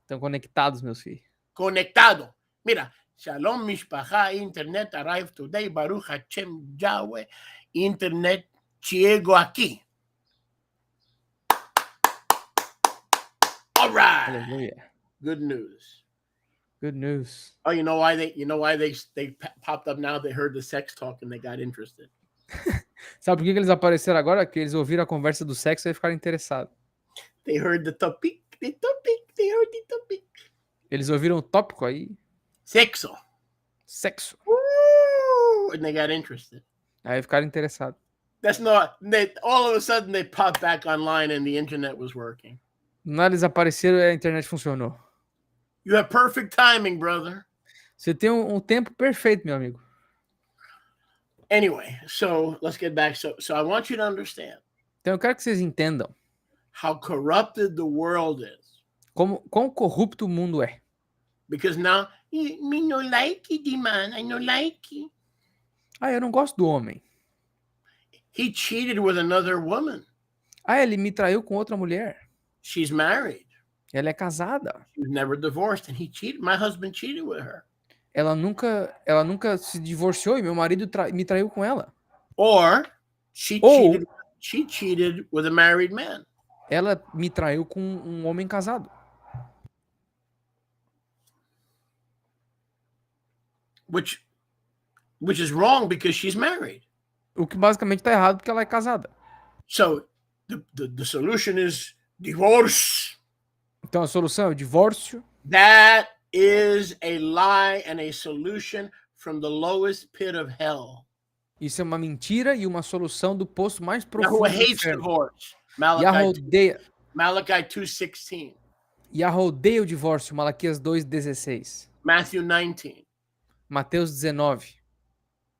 Estão conectados, meus filhos. Conectado. Mira, Shalom Mishpacha, internet arrived today. Baruch Hashem Yahweh, internet chegou aqui. All right. Aleluia. Good news. Good news. Oh, you know why they popped up now? They heard the sex talk and they got interested. Sabe por que eles apareceram agora? Que eles ouviram a conversa do sexo e ficaram interessados. They heard the topic. They heard the topic. Eles ouviram o tópico aí. Sexo. Sexo. And they got interested. Aí ficaram interessados. That's not. All of a sudden they popped back online and the internet was working. Não, eles apareceram e a internet funcionou. You have perfect timing, brother. Você tem um tempo perfeito, meu amigo. Anyway, so let's get back. So I want you to understand Então eu quero que vocês entendam how corrupted the world is. quão corrupto o mundo é. Because now, me no like it, man. I no like it. Ah, eu não gosto do homem. He cheated with another woman. Ah, ele me traiu com outra mulher. She's married. Ela é casada. She was never divorced, and he cheated. My husband cheated with her. Ela nunca se divorciou e meu marido me traiu com ela. Or she cheated with a married man. Ela me traiu com um homem casado. Which is wrong because she's married. O que basicamente tá errado porque ela é casada. So the solution is divorce. Então a solução é o divórcio. That is a lie and a solution from the lowest pit of hell. Isso é uma mentira e uma solução do poço mais profundo Yahweh do hates inferno. divorce. Malachi 2:16. Yahweh odeia o divórcio. Malaquias 2:16. Matthew 19. Mateus 19.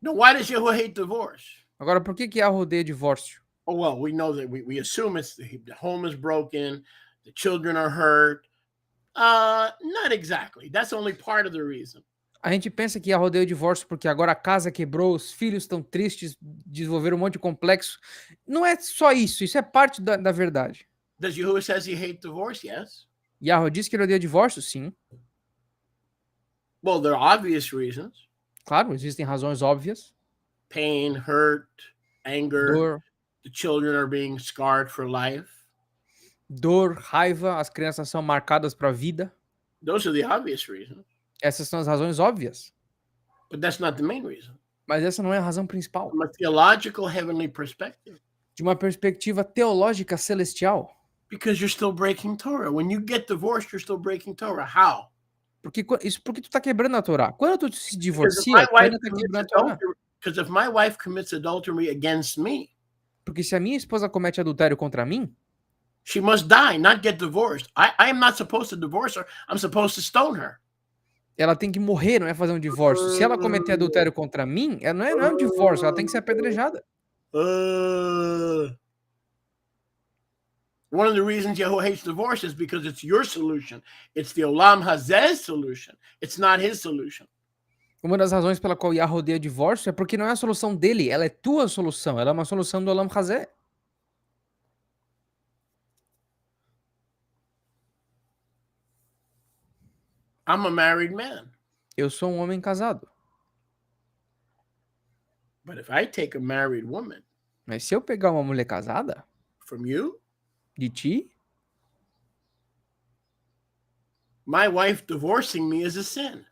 Now, why does Yahweh hate divorce? Agora, por que Yahweh odeia divórcio? Oh, well, we know that we assume it's the home is broken, the children are hurt. Not exactly. That's only part of the reason. A gente pensa que Yahweh odeia o divórcio porque agora a casa quebrou, os filhos estão tristes, desenvolveram um monte de complexo. Não é só isso, isso é parte da verdade. Does Yahweh says he hates divorce? Yes. Yahweh diz que ele odeia divórcio? Sim. Well, there are obvious reasons. Claro, existem razões óbvias. Pain, hurt, anger. Dor. The children are being scarred for life. Dor, raiva, as crianças são marcadas para a vida. Those are the obvious reasons. Essas são as razões óbvias. But that's not the main reason. Mas essa não é a razão principal. From a theological heavenly perspective. De uma perspectiva teológica celestial. Because you're still breaking Torah. When you get divorced, you're still breaking Torah. How? Porque tu tá quebrando a Torá. Quando tu se divorcia, tu ainda tá quebrando a Torá. Because if my wife commits adultery against me, porque se a minha esposa comete adultério contra mim, she must die, not get divorced. I am not supposed to divorce her. I'm supposed to stone her. Ela tem que morrer, não é fazer um divórcio. Se ela cometer adultério contra mim, não é um divórcio, ela tem que ser apedrejada. One of the reasons Yahweh hates divorce is because it's your solution. It's the Olam Hazeh's solution. It's not his solution. Uma das razões pela qual Yahweh odeia divórcio é porque não é a solução dele, ela é tua solução, ela é uma solução do Olam Hazeh. I'm a married man. Eu sou um homem casado. But if I take a married woman, mas se eu pegar uma mulher casada, from you, de ti, my wife divorcing me is a sin.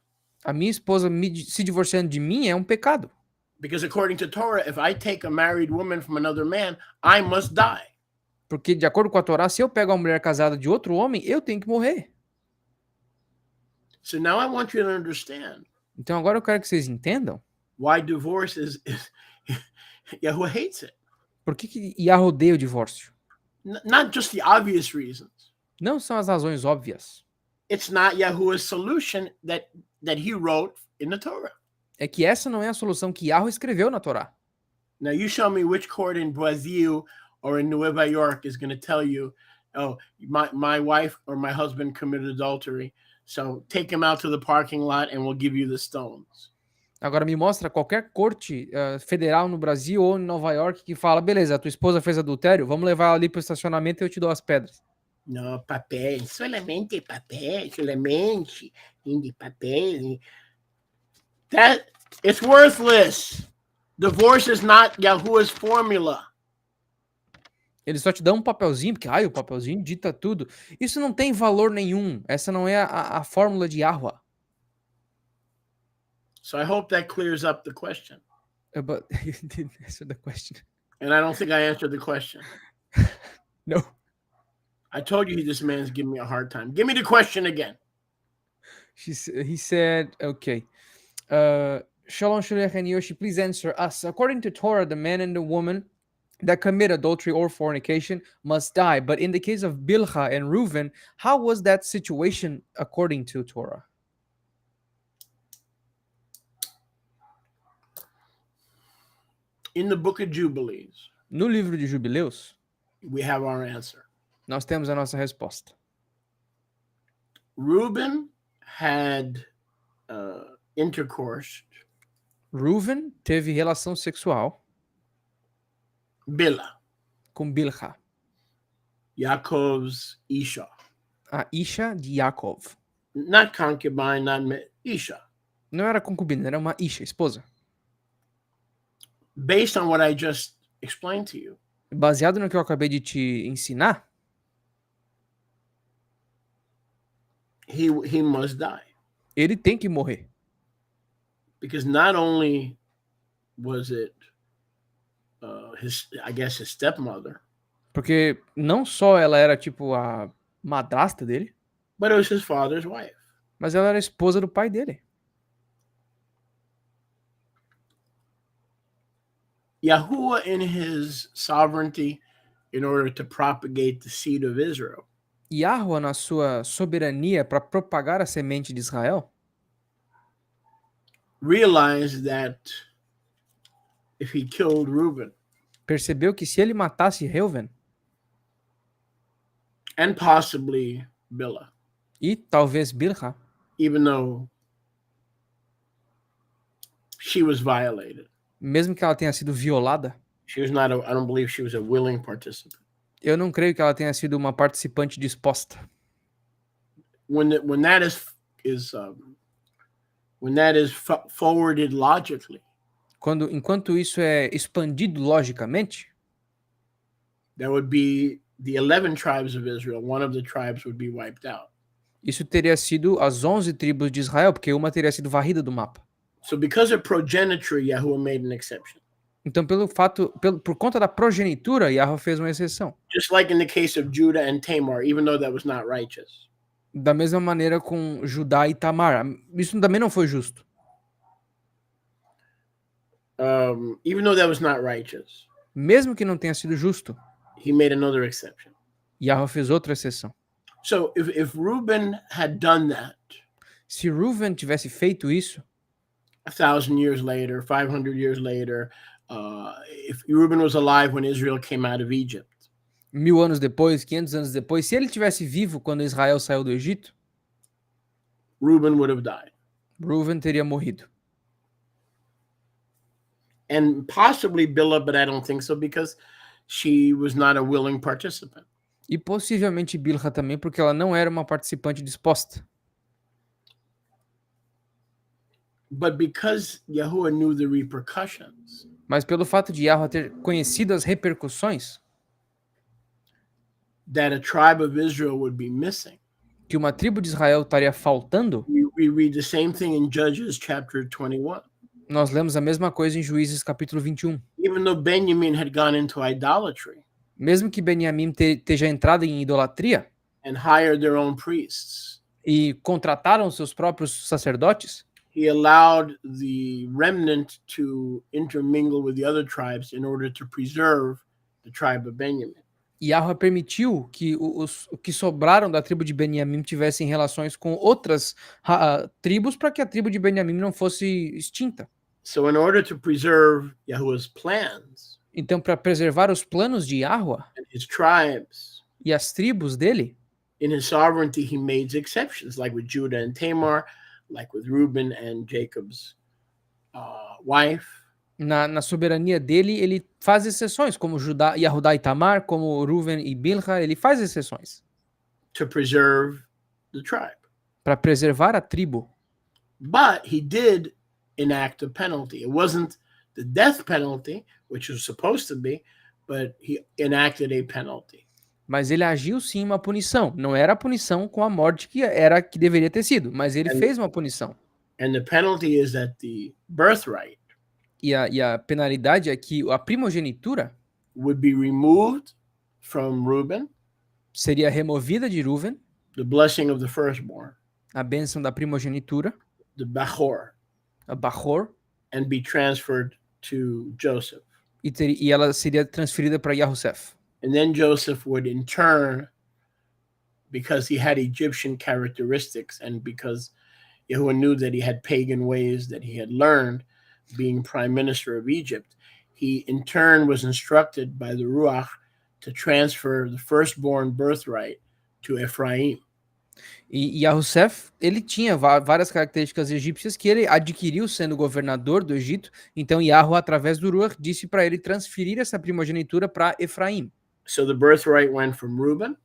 A minha esposa se divorciando de mim é um pecado. Because according to Torah, if I take a married woman from another man, I must die. Porque de acordo com a Torá, se eu pego uma mulher casada de outro homem, eu tenho que morrer. So now I want you to understand. Então agora eu quero que vocês entendam. Why divorce is Yahweh hates it. Por que Yahweh odeia o divórcio? not just the obvious reasons. Não são as razões óbvias. It's not Yahuwah's solution that he wrote in the Torah. É que essa não é a solução que Yahweh escreveu na Torá. Now you show me which court in Brazil or in Nueva York is going to tell you, oh, my wife or my husband committed adultery, so take him out to the parking lot and we'll give you the stones. Agora me mostra qualquer corte federal no Brasil ou em Nova York que fala, beleza, a tua esposa fez adultério, vamos levar ela ali pro estacionamento e eu te dou as pedras. No, papel, solamente papel, solamente de papel. That, it's worthless. Divorce is not Yahuwah's formula. Eles só te dão um papelzinho, porque o papelzinho dita tudo. Isso não tem valor nenhum. Essa não é a fórmula de Yahweh. So I hope that clears up the question. But you didn't answer the question. And I don't think I answered the question. No. I told you this man's giving me a hard time. Give me the question again. He said, okay. Shalom Shulech and Yoshi, please answer us. According to Torah, the man and the woman that commit adultery or fornication must die. But in the case of Bilha and Reuven, how was that situation according to Torah? In the book of Jubilees, No livro de Jubileus, we have our answer. nós temos a nossa resposta. Reuben had intercourse. Reuven teve relação sexual Bilhah, com Bilha, Yaakov's Isha. a Isha de Yaakov. Not concubine, Isha. Não era concubina, era uma Isha, esposa. Based on what I just explained to you, Baseado no que eu acabei de te ensinar, he must die. ele tem que morrer. Because not only was it his stepmother, Porque não só ela era tipo a madrasta dele, but it was his father's wife. mas ela era a esposa do pai dele. Yahuwah, in his sovereignty, in order to propagate the seed of Israel, Yahweh, na sua soberania para propagar a semente de Israel, realized that if he killed Reuben percebeu que se ele matasse Reuven and possibly Bilhah, e talvez Bilha, even though she was violated, mesmo que ela tenha sido violada, she was not. I don't believe she was a willing participant. eu não creio que ela tenha sido uma participante disposta. When that is forwarded logically, Enquanto isso é expandido logicamente, there would be the 11 tribes of Israel. One of the tribes would be wiped out. isso teria sido as 11 tribos de Israel, porque uma teria sido varrida do mapa. So because of progeniture, Yahuwah made an exception. Então, por conta da progenitura, Yahweh fez uma exceção. Just like in the case of Judah and Tamar, even though that was not righteous. Da mesma maneira com Judá e Tamar. Isso também não foi justo. Even though that was not righteous, Mesmo que não tenha sido justo, he made another exception. Yahweh fez outra exceção. So if Reuben had done that, Se Reuven tivesse feito isso, 1,000 years later, 500 years later, if Reuben was alive when Israel came out of Egypt, 1000 anos depois, 500 anos depois, se ele tivesse vivo quando Israel saiu do Egito, Reuben would have died. Reuven teria morrido. And possibly Bilhah, but I don't think so because she was not a willing participant. E possivelmente Bilha também, porque ela não era uma participante disposta. But because Yahuwah knew the repercussions, Mas pelo fato de Yahweh ter conhecido as repercussões that a tribe of Israel would be missing, que uma tribo de Israel estaria faltando, we read the same thing in Judges chapter 21. nós lemos a mesma coisa em Juízes capítulo 21. Even though Benjamin had gone into idolatry Mesmo que Benjamim esteja entrado em idolatria and hired their own priests, e contrataram seus próprios sacerdotes, he allowed the remnant to intermingle with the other tribes in order to preserve the tribe of Benjamin. Yahweh permitiu que o que sobraram da tribo de Benjamim tivessem relações com outras tribos para que a tribo de Benjamim não fosse extinta. So, in order to preserve Yahuwah's plans Então, para preservar os planos de Yahweh and his tribes, e as tribos dele, in his sovereignty, he made exceptions, like with Judah and Tamar, like with Reuben and Jacob's wife. na soberania dele, ele faz exceções, como Yahudá e Tamar, como Ruven e Bilha, ele faz exceções To preserve the tribe. para preservar a tribo. But he did enact a penalty. It wasn't the death penalty, which was supposed to be, but he enacted a penalty. Mas ele agiu sim uma punição. Não era a punição com a morte que deveria ter sido, mas ele fez uma punição. And the penalty is that the birthright E a penalidade é que a primogenitura would be removed from Reuben, seria removida de Ruven, the blessing of the firstborn, a bênção da primogenitura, the Bachor, a Bachor, and be transferred to Joseph. e ela seria transferida para Yahusef. And then Joseph would in turn, because he had Egyptian characteristics and because Yahuwah knew that he had pagan ways that he had learned being prime minister of Egypt, he in turn was instructed by the Ruach to transfer the firstborn birthright to Ephraim. E Yahusef, ele tinha várias características egípcias que ele adquiriu sendo governador do Egito. Então Yahweh, através do Ruach, disse para ele transferir essa primogenitura para Efraim. So the birthright went from Reuben.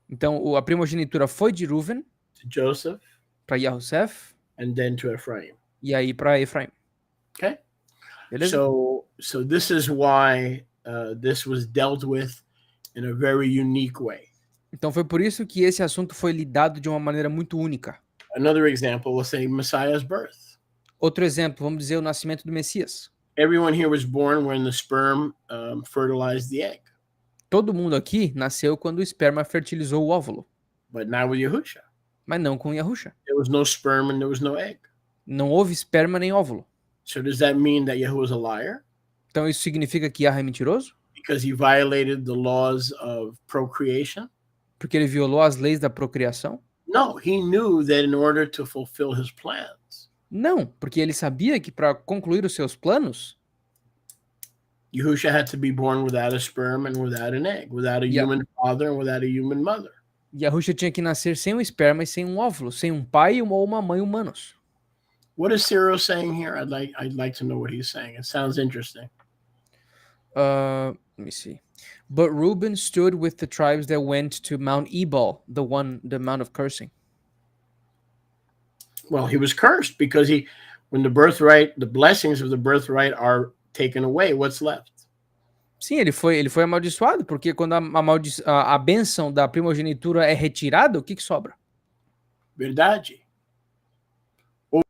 Então a primogenitura foi de Ruven to Joseph, para Yahusef, and then to Ephraim. E aí para Efraim. Okay. Beleza? So this is why this was dealt with in a very unique way. Então foi por isso que esse assunto foi lidado de uma maneira muito única. Another example, we'll say Messiah's birth. Outro exemplo, vamos dizer o nascimento do Messias. Everyone here was born when the sperm fertilized the egg. Todo mundo aqui nasceu quando o esperma fertilizou o óvulo. But not with Yahusha. Mas não com Yahusha. There was no sperm and there was no egg. Não houve esperma nem óvulo. So does that mean that Yahuwah is a liar? Então isso significa que Yahweh é mentiroso? Because he violated the laws of procreation? Porque ele violou as leis da procriação? No, he knew that in order to fulfill his plans, Não, porque ele sabia que para concluir os seus planos, Yahusha had to be born without a sperm and without an egg, without a human father and without a human mother. Yahusha tinha que nascer sem um esperma e sem um óvulo, sem um pai ou uma mãe humanos. What is Cyril saying here? I'd like to know what he's saying. It sounds interesting. Let me see. But Reuben stood with the tribes that went to Mount Ebal, the mount of cursing. Well, he was cursed because when the blessings of the birthright are taken away, what's left? Sim, ele foi amaldiçoado, porque quando a bênção da primogenitura é retirada, o que sobra? Verdade.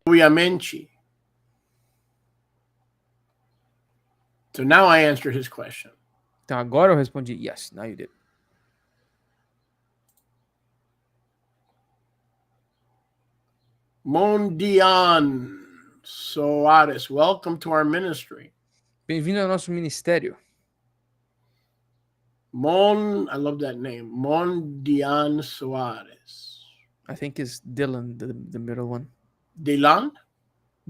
Obviamente. So now I answered his question. Então agora eu respondi, yes, now you did. Mondian Soares, welcome to our ministry. Bem-vindo ao nosso ministério. I love that name. Mondian Soares. I think it's Dylan, the middle one. Dylan?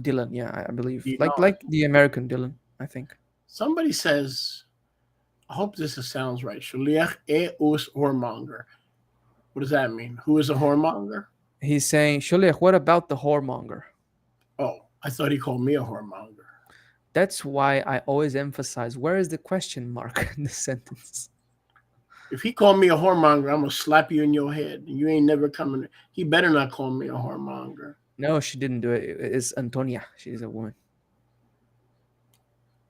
Dylan, yeah, I believe. Dylan. Like the American Dylan, I think. Somebody says, I hope this sounds right. Shaliach eus whoremonger. What does that mean? Who is a whoremonger? He's saying, Sholiach, what about the whoremonger? Oh, I thought he called me a whoremonger. That's why I always emphasize, where is the question mark in the sentence? If he called me a whoremonger, I'm going to slap you in your head. You ain't never coming. He better not call me a whoremonger. No, she didn't do it. It's Antonia. She's a woman.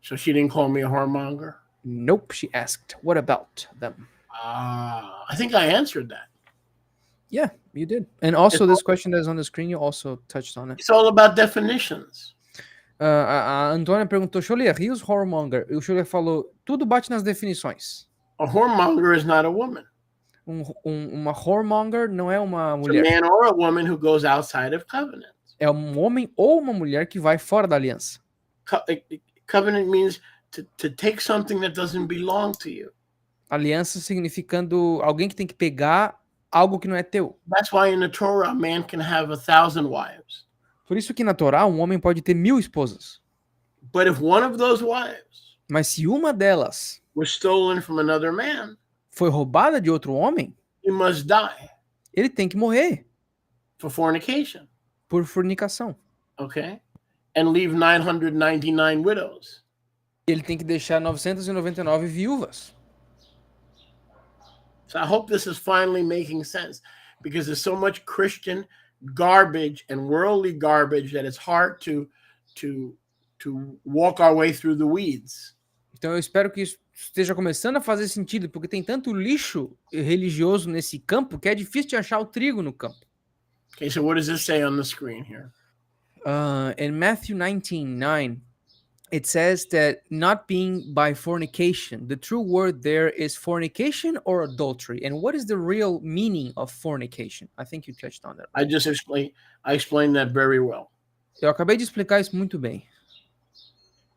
So she didn't call me a whoremonger? Nope, she asked, what about them? I think I answered that. Yeah, you did. And also this question that's on the screen, you also touched on it. It's all about definitions. A Antônia perguntou, Sholiach, e os whoremonger? E o Sholiach falou, tudo bate nas definições. A whoremonger is not a woman. Uma whoremonger não é uma It's mulher. a man or a woman who goes outside of covenant. É um homem ou uma mulher que vai fora da aliança. Covenant means to take something that doesn't belong to you. Aliança significando alguém que tem que pegar algo que não é teu. That's why in the Torah, a man can have 1,000 wives. Por isso que na Torá um homem pode ter 1000 esposas. But if one of those wives Mas se uma delas was stolen from another man, foi roubada de outro homem, he must die ele tem que morrer for fornication. por fornicação. Okay? And leave 999 widows. Ele tem que deixar 999 viúvas. So I hope this is finally making sense, because there's so much Christian garbage and worldly garbage that it's hard to walk our way through the weeds. Então eu espero que isso esteja começando a fazer sentido, porque tem tanto lixo religioso nesse campo que é difícil de achar o trigo no campo. Okay, so what does this say on the screen here? In Matthew 19:9, it says that not being by fornication. The true word there is fornication or adultery. And what is the real meaning of fornication? I think you touched on that. I explained that very well. Eu acabei de explicar isso muito bem.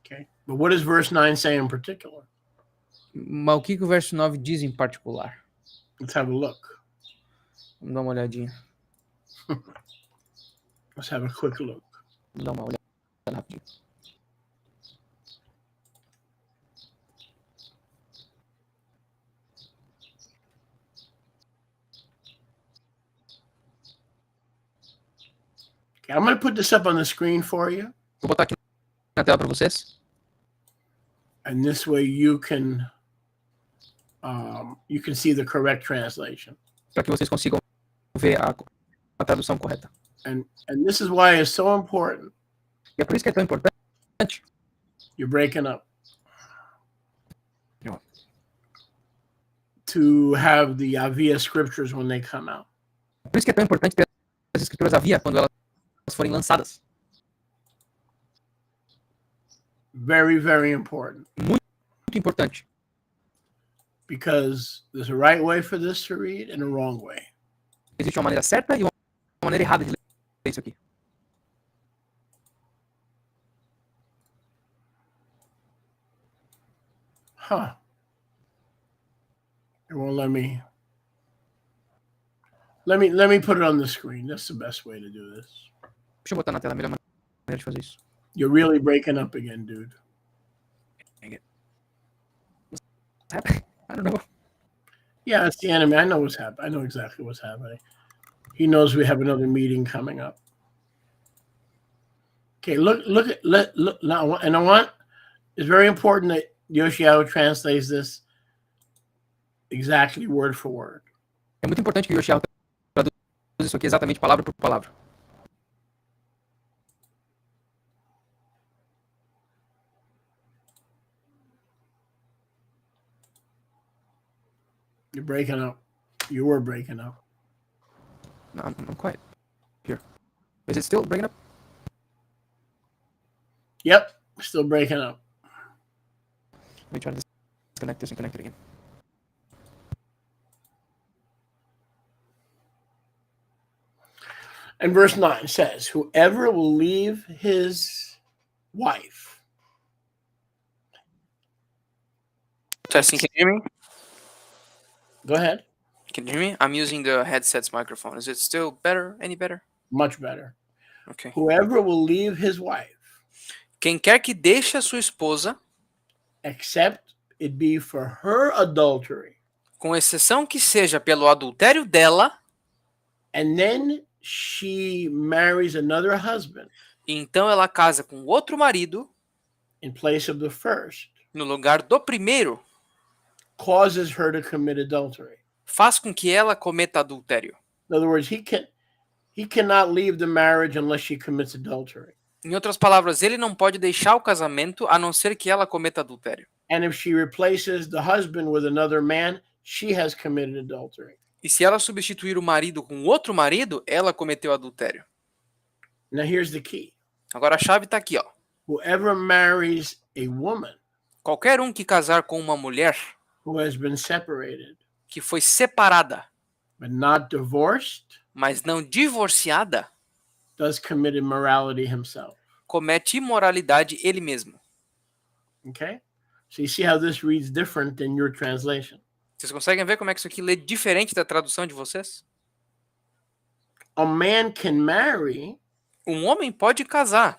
Okay, but what does verse 9 say in particular? Mas o que o verso 9 diz em particular? Let's have a look. Vamos dar uma olhadinha. Let's have a quick look. Vamos dar uma olhada rapidinho. Okay, I'm going to put this up on the screen for you. Vou botar aqui na tela para vocês. And this way you can see the correct translation. Para que vocês consigam ver a tradução correta. And this is why it's so important. E é por isso que é tão importante. You're breaking up. Yeah. To have the Avia scriptures when they come out. Por isso que é tão importante ter as escrituras Avia quando elas forem lançadas. Very, very important. Muito importante. Because there's a right way for this to read and a wrong way. Existe uma maneira certa e uma maneira errada de ler isso aqui. Huh. It won't let me. Let me put it on the screen. That's the best way to do this. Deixa eu botar na tela, a melhor maneira de fazer isso. You're really breaking up again, dude. I don't know. Yeah, it's the enemy. I know what's happening. I know exactly what's happening. He knows we have another meeting coming up. Okay, look now. And I want, it's very important that Yoshiao translates this exactly word for word. É muito importante que o Yoshiao traduza isso aqui exatamente palavra por palavra. You're breaking up. You were breaking up. No, I'm quiet. Here. Is it still breaking up? Yep, still breaking up. Let me try to disconnect this and connect it again. And verse 9 says, whoever will leave his wife. Testing, can you hear me? Go ahead. Can you hear me? I'm using the headset's microphone. Is it still better? Any better? Much better. Okay. Whoever will leave his wife. Quem quer que deixe a sua esposa, except it be for her adultery. Com exceção que seja pelo adultério dela. And then she marries another husband. Então ela casa com outro marido. In place of the first. No lugar do primeiro. Causes her to commit adultery. Faz com que ela cometa adultério. In other words, he cannot leave the marriage unless she commits adultery. Em outras palavras, ele não pode deixar o casamento a não ser que ela cometa adultério. And if she replaces the husband with another man, she has committed adultery. E se ela substituir o marido com outro marido, ela cometeu adultério. Now here's the key. Agora a chave está aqui, ó. Whoever marries a woman, qualquer um que casar com uma mulher who has been separated, que foi separada, but not divorced, mas não divorciada, does commit immorality himself. Comete imoralidade ele mesmo. Okay? So you see how this reads different than your translation. Vocês conseguem ver como é que isso aqui lê diferente da tradução de vocês? A man can marry Um homem pode casar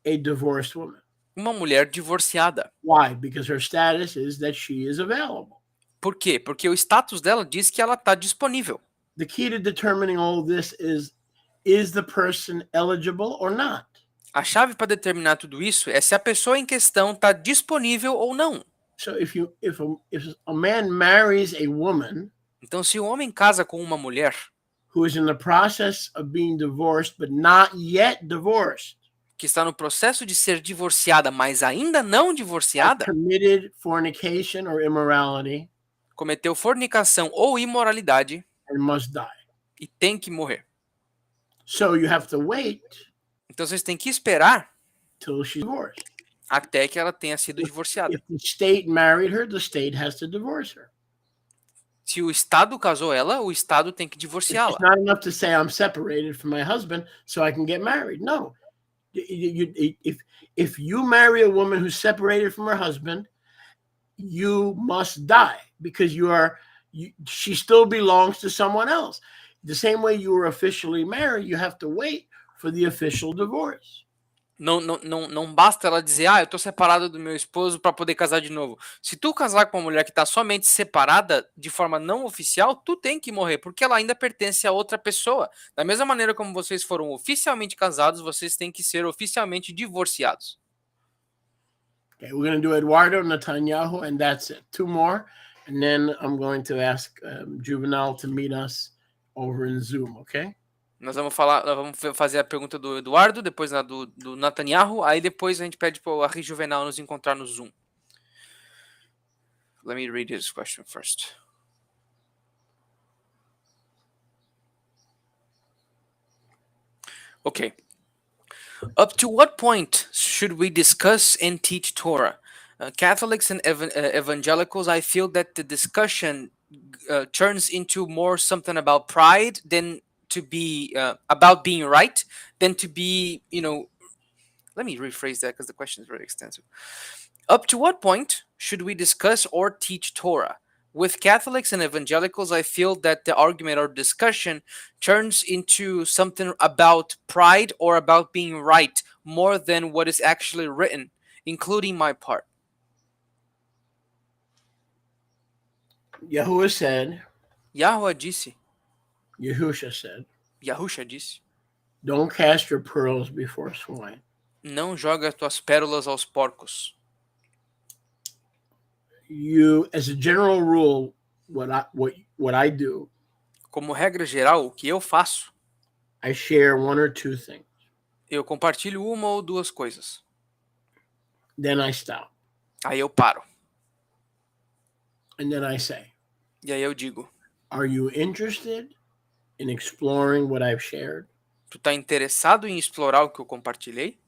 a divorced woman. uma mulher divorciada. Why? Because her status is that she is available. Por quê? Porque o status dela diz que ela está disponível. The key to determining all of this is the person eligible or not? A chave para determinar tudo isso é se a pessoa em questão está disponível ou não. So if a man marries a woman Então, se o homem casa com uma mulher who is in the process of being divorced but not yet divorced, que está no processo de ser divorciada, mas ainda não divorciada, committed fornication or immorality, cometeu fornicação ou imoralidade and must die. e tem que morrer. So you have to wait Então, vocês têm que esperar till she's divorced. até que ela tenha sido divorciada. If the state married her, the state has to divorce her. Se o Estado casou ela, o Estado tem que divorciá-la. It's not enough to say I'm separated from my husband so I can get married. No. If you marry a woman who's separated from her husband, you must die because she still belongs to someone else. The same way you were officially married, you have to wait for the official divorce. Não basta ela dizer, eu tô separada do meu esposo para poder casar de novo. Se tu casar com uma mulher que tá somente separada de forma não oficial, tu tem que morrer, porque ela ainda pertence a outra pessoa. Da mesma maneira como vocês foram oficialmente casados, vocês têm que ser oficialmente divorciados. Okay, we're going to do Eduardo, Netanyahu, and that's it. Two more, and then I'm going to ask Juvenal to meet us over in Zoom, okay? Nós vamos fazer a pergunta do Eduardo, depois a do Netanyahu, aí depois a gente pede para o Ari Juvenal nos encontrar no Zoom. Let me read his question first. Okay. Up to what point should we discuss and teach Torah? Catholics and evangelicals, I feel that the discussion turns into more something about pride than to be about being right, than to be, let me rephrase that because the question is very extensive. Up to what point should we discuss or teach Torah? With Catholics and evangelicals, I feel that the argument or discussion turns into something about pride or about being right more than what is actually written, including my part. Yahuwah said, Yahweh disse, Yahusha said, Yahusha disse, don't cast your pearls before swine. não joga tuas pérolas aos porcos. You, as a general rule, what I do, como regra geral, o que eu faço, I share one or two things. Eu compartilho uma ou duas coisas. Then I stop. Aí eu paro. And then I say, E aí eu digo, are you interested in exploring what I've shared? tu tá interessado em explorar o que eu compartilhei?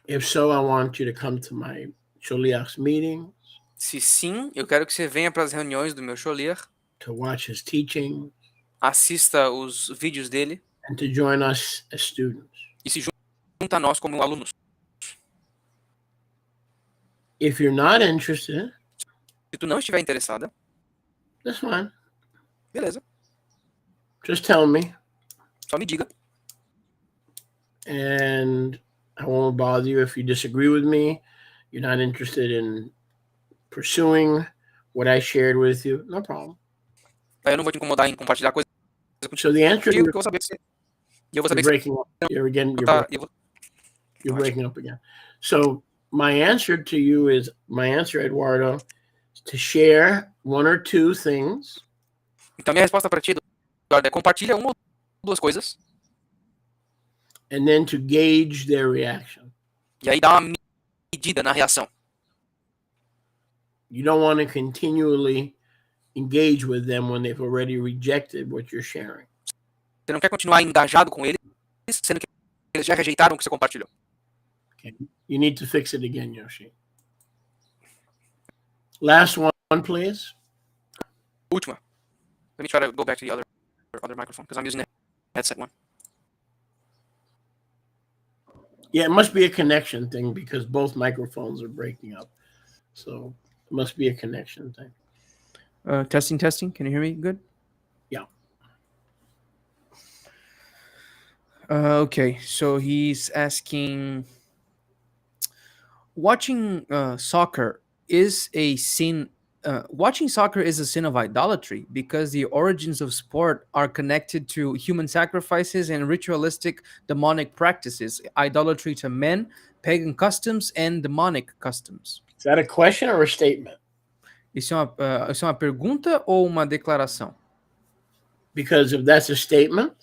If so, I want you to come to my Sholiach's meetings, Se sim, eu quero que você venha para as reuniões do meu Sholiach, to watch his teaching, assista os vídeos dele and to join us as students. e se junta a nós como alunos. If you're not interested, Se tu não estiver interessada, that's fine. beleza, Just tell me, só me diga. and I won't bother you if you disagree with me. You're not interested in pursuing what I shared with you. No problem. Aí eu não vou te incomodar em compartilhar coisas So the answer contigo, to porque eu vou saber que você... E eu vou you're saber que breaking up. You're breaking up again. So my answer to you is Eduardo, is to share one or two things. Então minha resposta para ti, Eduardo, é compartilha uma ou duas coisas And then to gauge their reaction. e aí dá uma medida na reação. You don't want to continually engage with them when they've already rejected what you're sharing. Você não quer continuar engajado com eles, sendo que eles já rejeitaram o que você compartilhou. Okay. You need to fix it again, Yoshi. Last one, please. Última. Let me try to go back to the other microphone because I'm using the headset one. Yeah, it must be a connection thing because both microphones are breaking up. So it must be a connection thing. Testing, testing. Can you hear me good? Yeah. Okay, so he's asking, watching soccer is a sin. Watching soccer is a sin of idolatry because the origins of sport are connected to human sacrifices and ritualistic demonic practices, idolatry to men, pagan customs, and demonic customs. Is that a question or a statement? Isso é uma pergunta ou uma declaração? Because if that's a statement,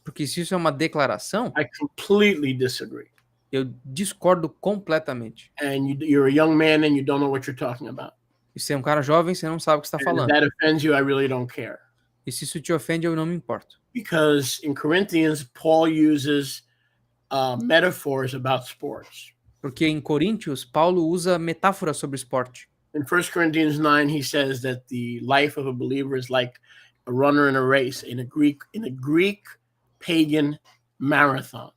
Porque se isso é uma declaração, I completely disagree. eu discordo completamente. And you're a young man and you don't know what you're talking about. E você é um cara jovem, você não sabe o que está And if falando. that offends you, I really don't care. E se isso te ofende, eu não me importo. Because in Corinthians, Paul uses metaphors about sports. Porque em Coríntios, Paulo usa metáforas sobre esporte. In 1 Corinthians 9, he says that the life of a believer is like a runner in a race, in a Greek pagan marathon.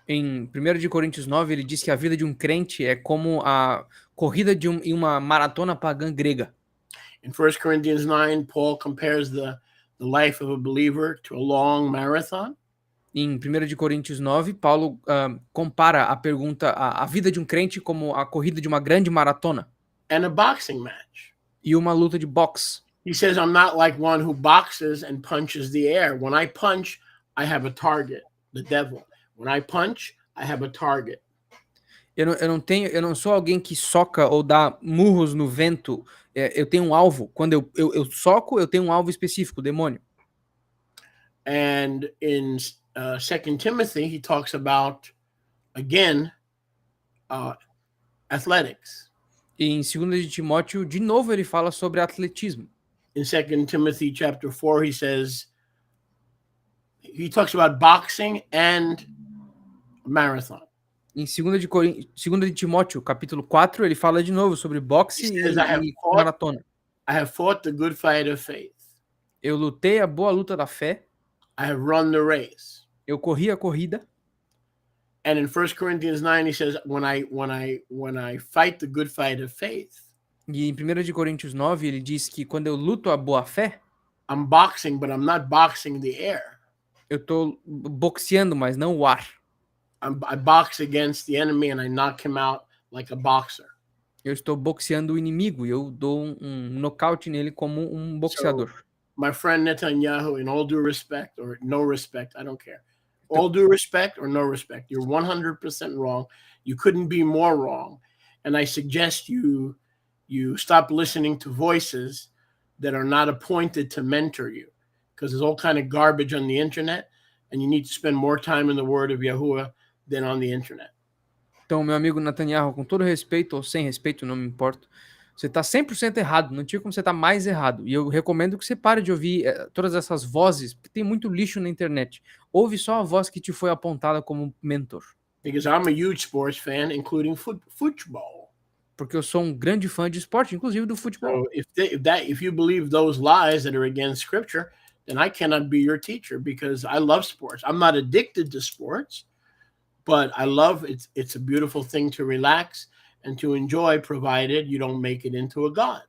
Em 1 de Coríntios 9, ele diz que a vida de um crente é como a corrida em uma maratona pagã grega. In 1 Corinthians 9, Paul compares the life of a believer to a long marathon. Em 1 de Coríntios 9, Paulo compara a vida de um crente como a corrida de uma grande maratona. And a boxing match. E uma luta de boxe. He says, I'm not like one who boxes and punches the air. When I punch, I have a target, the devil. When I punch, I have a target. Eu não sou alguém que soca ou dá murros no vento. Eu tenho um alvo. Quando eu soco, eu tenho um alvo específico, o demônio. And in 2 Timothy, he talks about, again, athletics. E em 2 de Timóteo, de novo, ele fala sobre atletismo. In 2 Timothy chapter 4, he talks about boxing and marathon. Em 2 de Timóteo, capítulo 4, ele fala de novo sobre boxe e maratona. I have fought the good fight of faith. Eu lutei a boa luta da fé. I have run the race. Eu corri a corrida. And in 1 Corinthians 9, he says, when I fight the good fight of faith. E em 1 de Coríntios 9, ele diz que quando eu luto a boa fé, I'm boxing, but I'm not boxing the air. Eu tô boxeando, mas não o ar. I box against the enemy and I knock him out like a boxer. Eu estou boxeando o inimigo e eu dou um nocaute nele como um boxeador. So, my friend Netanyahu, in all due respect or no respect, I don't care. All due respect or no respect, you're 100% wrong. You couldn't be more wrong. And I suggest you stop listening to voices that are not appointed to mentor you, because there's all kind of garbage on the internet, and you need to spend more time in the word of Yahuwah than on the internet. Então, meu amigo Netanyahu, com todo respeito ou sem respeito, não me importo, você está 100% errado, não tinha como você estar mais errado. E eu recomendo que você pare de ouvir todas essas vozes, porque tem muito lixo na internet. Ouve só a voz que te foi apontada como mentor. Because I'm a huge sports fan, including football. Porque eu sou um grande fã de esporte, inclusive do futebol. So if you believe those lies that are against scripture, then I cannot be your teacher, because I love sports. I'm not addicted to sports, but I love it. It's a beautiful thing to relax and to enjoy, provided you don't make it into a god.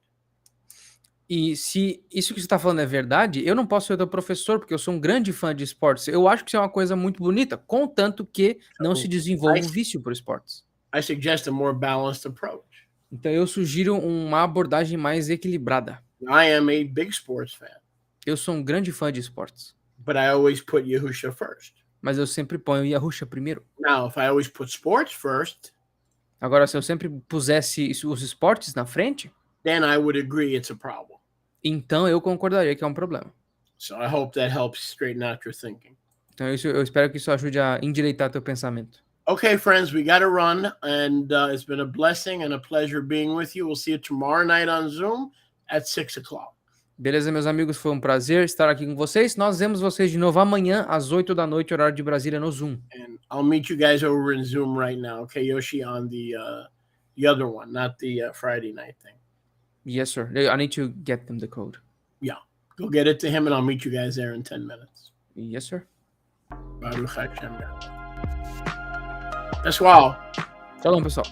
E se isso que você está falando é verdade, eu não posso ser teu professor, porque eu sou um grande fã de esportes. Eu acho que isso é uma coisa muito bonita, contanto que não se desenvolva um vício por esportes. I suggest a more balanced approach. Então eu sugiro uma abordagem mais equilibrada. I am a big sports fan. Eu sou um grande fã de esportes. But I always put Yahusha first. Mas eu sempre ponho Yahusha primeiro. Now, if I always put sports first, agora, se eu sempre pusesse os esportes na frente, then I would agree it's a problem. Então eu concordaria que é um problema. So I hope that helps straighten out your thinking. Então eu espero que isso ajude a endireitar teu pensamento. Okay, friends, we got to run, and it's been a blessing and a pleasure being with you. We'll see you tomorrow night on Zoom at 6:00. Beleza, meus amigos, foi um prazer estar aqui com vocês. Nós vemos vocês de novo amanhã às 8 da noite, horário de Brasília, no Zoom. And I'll meet you guys over in Zoom right now, okay, Yoshi, on the other one, not the Friday night thing. Yes, sir. I need to get them the code. Yeah, go get it to him, and I'll meet you guys there in 10 minutes. Yes, sir. Baruch Hashem. Pessoal. Shalom, pessoal.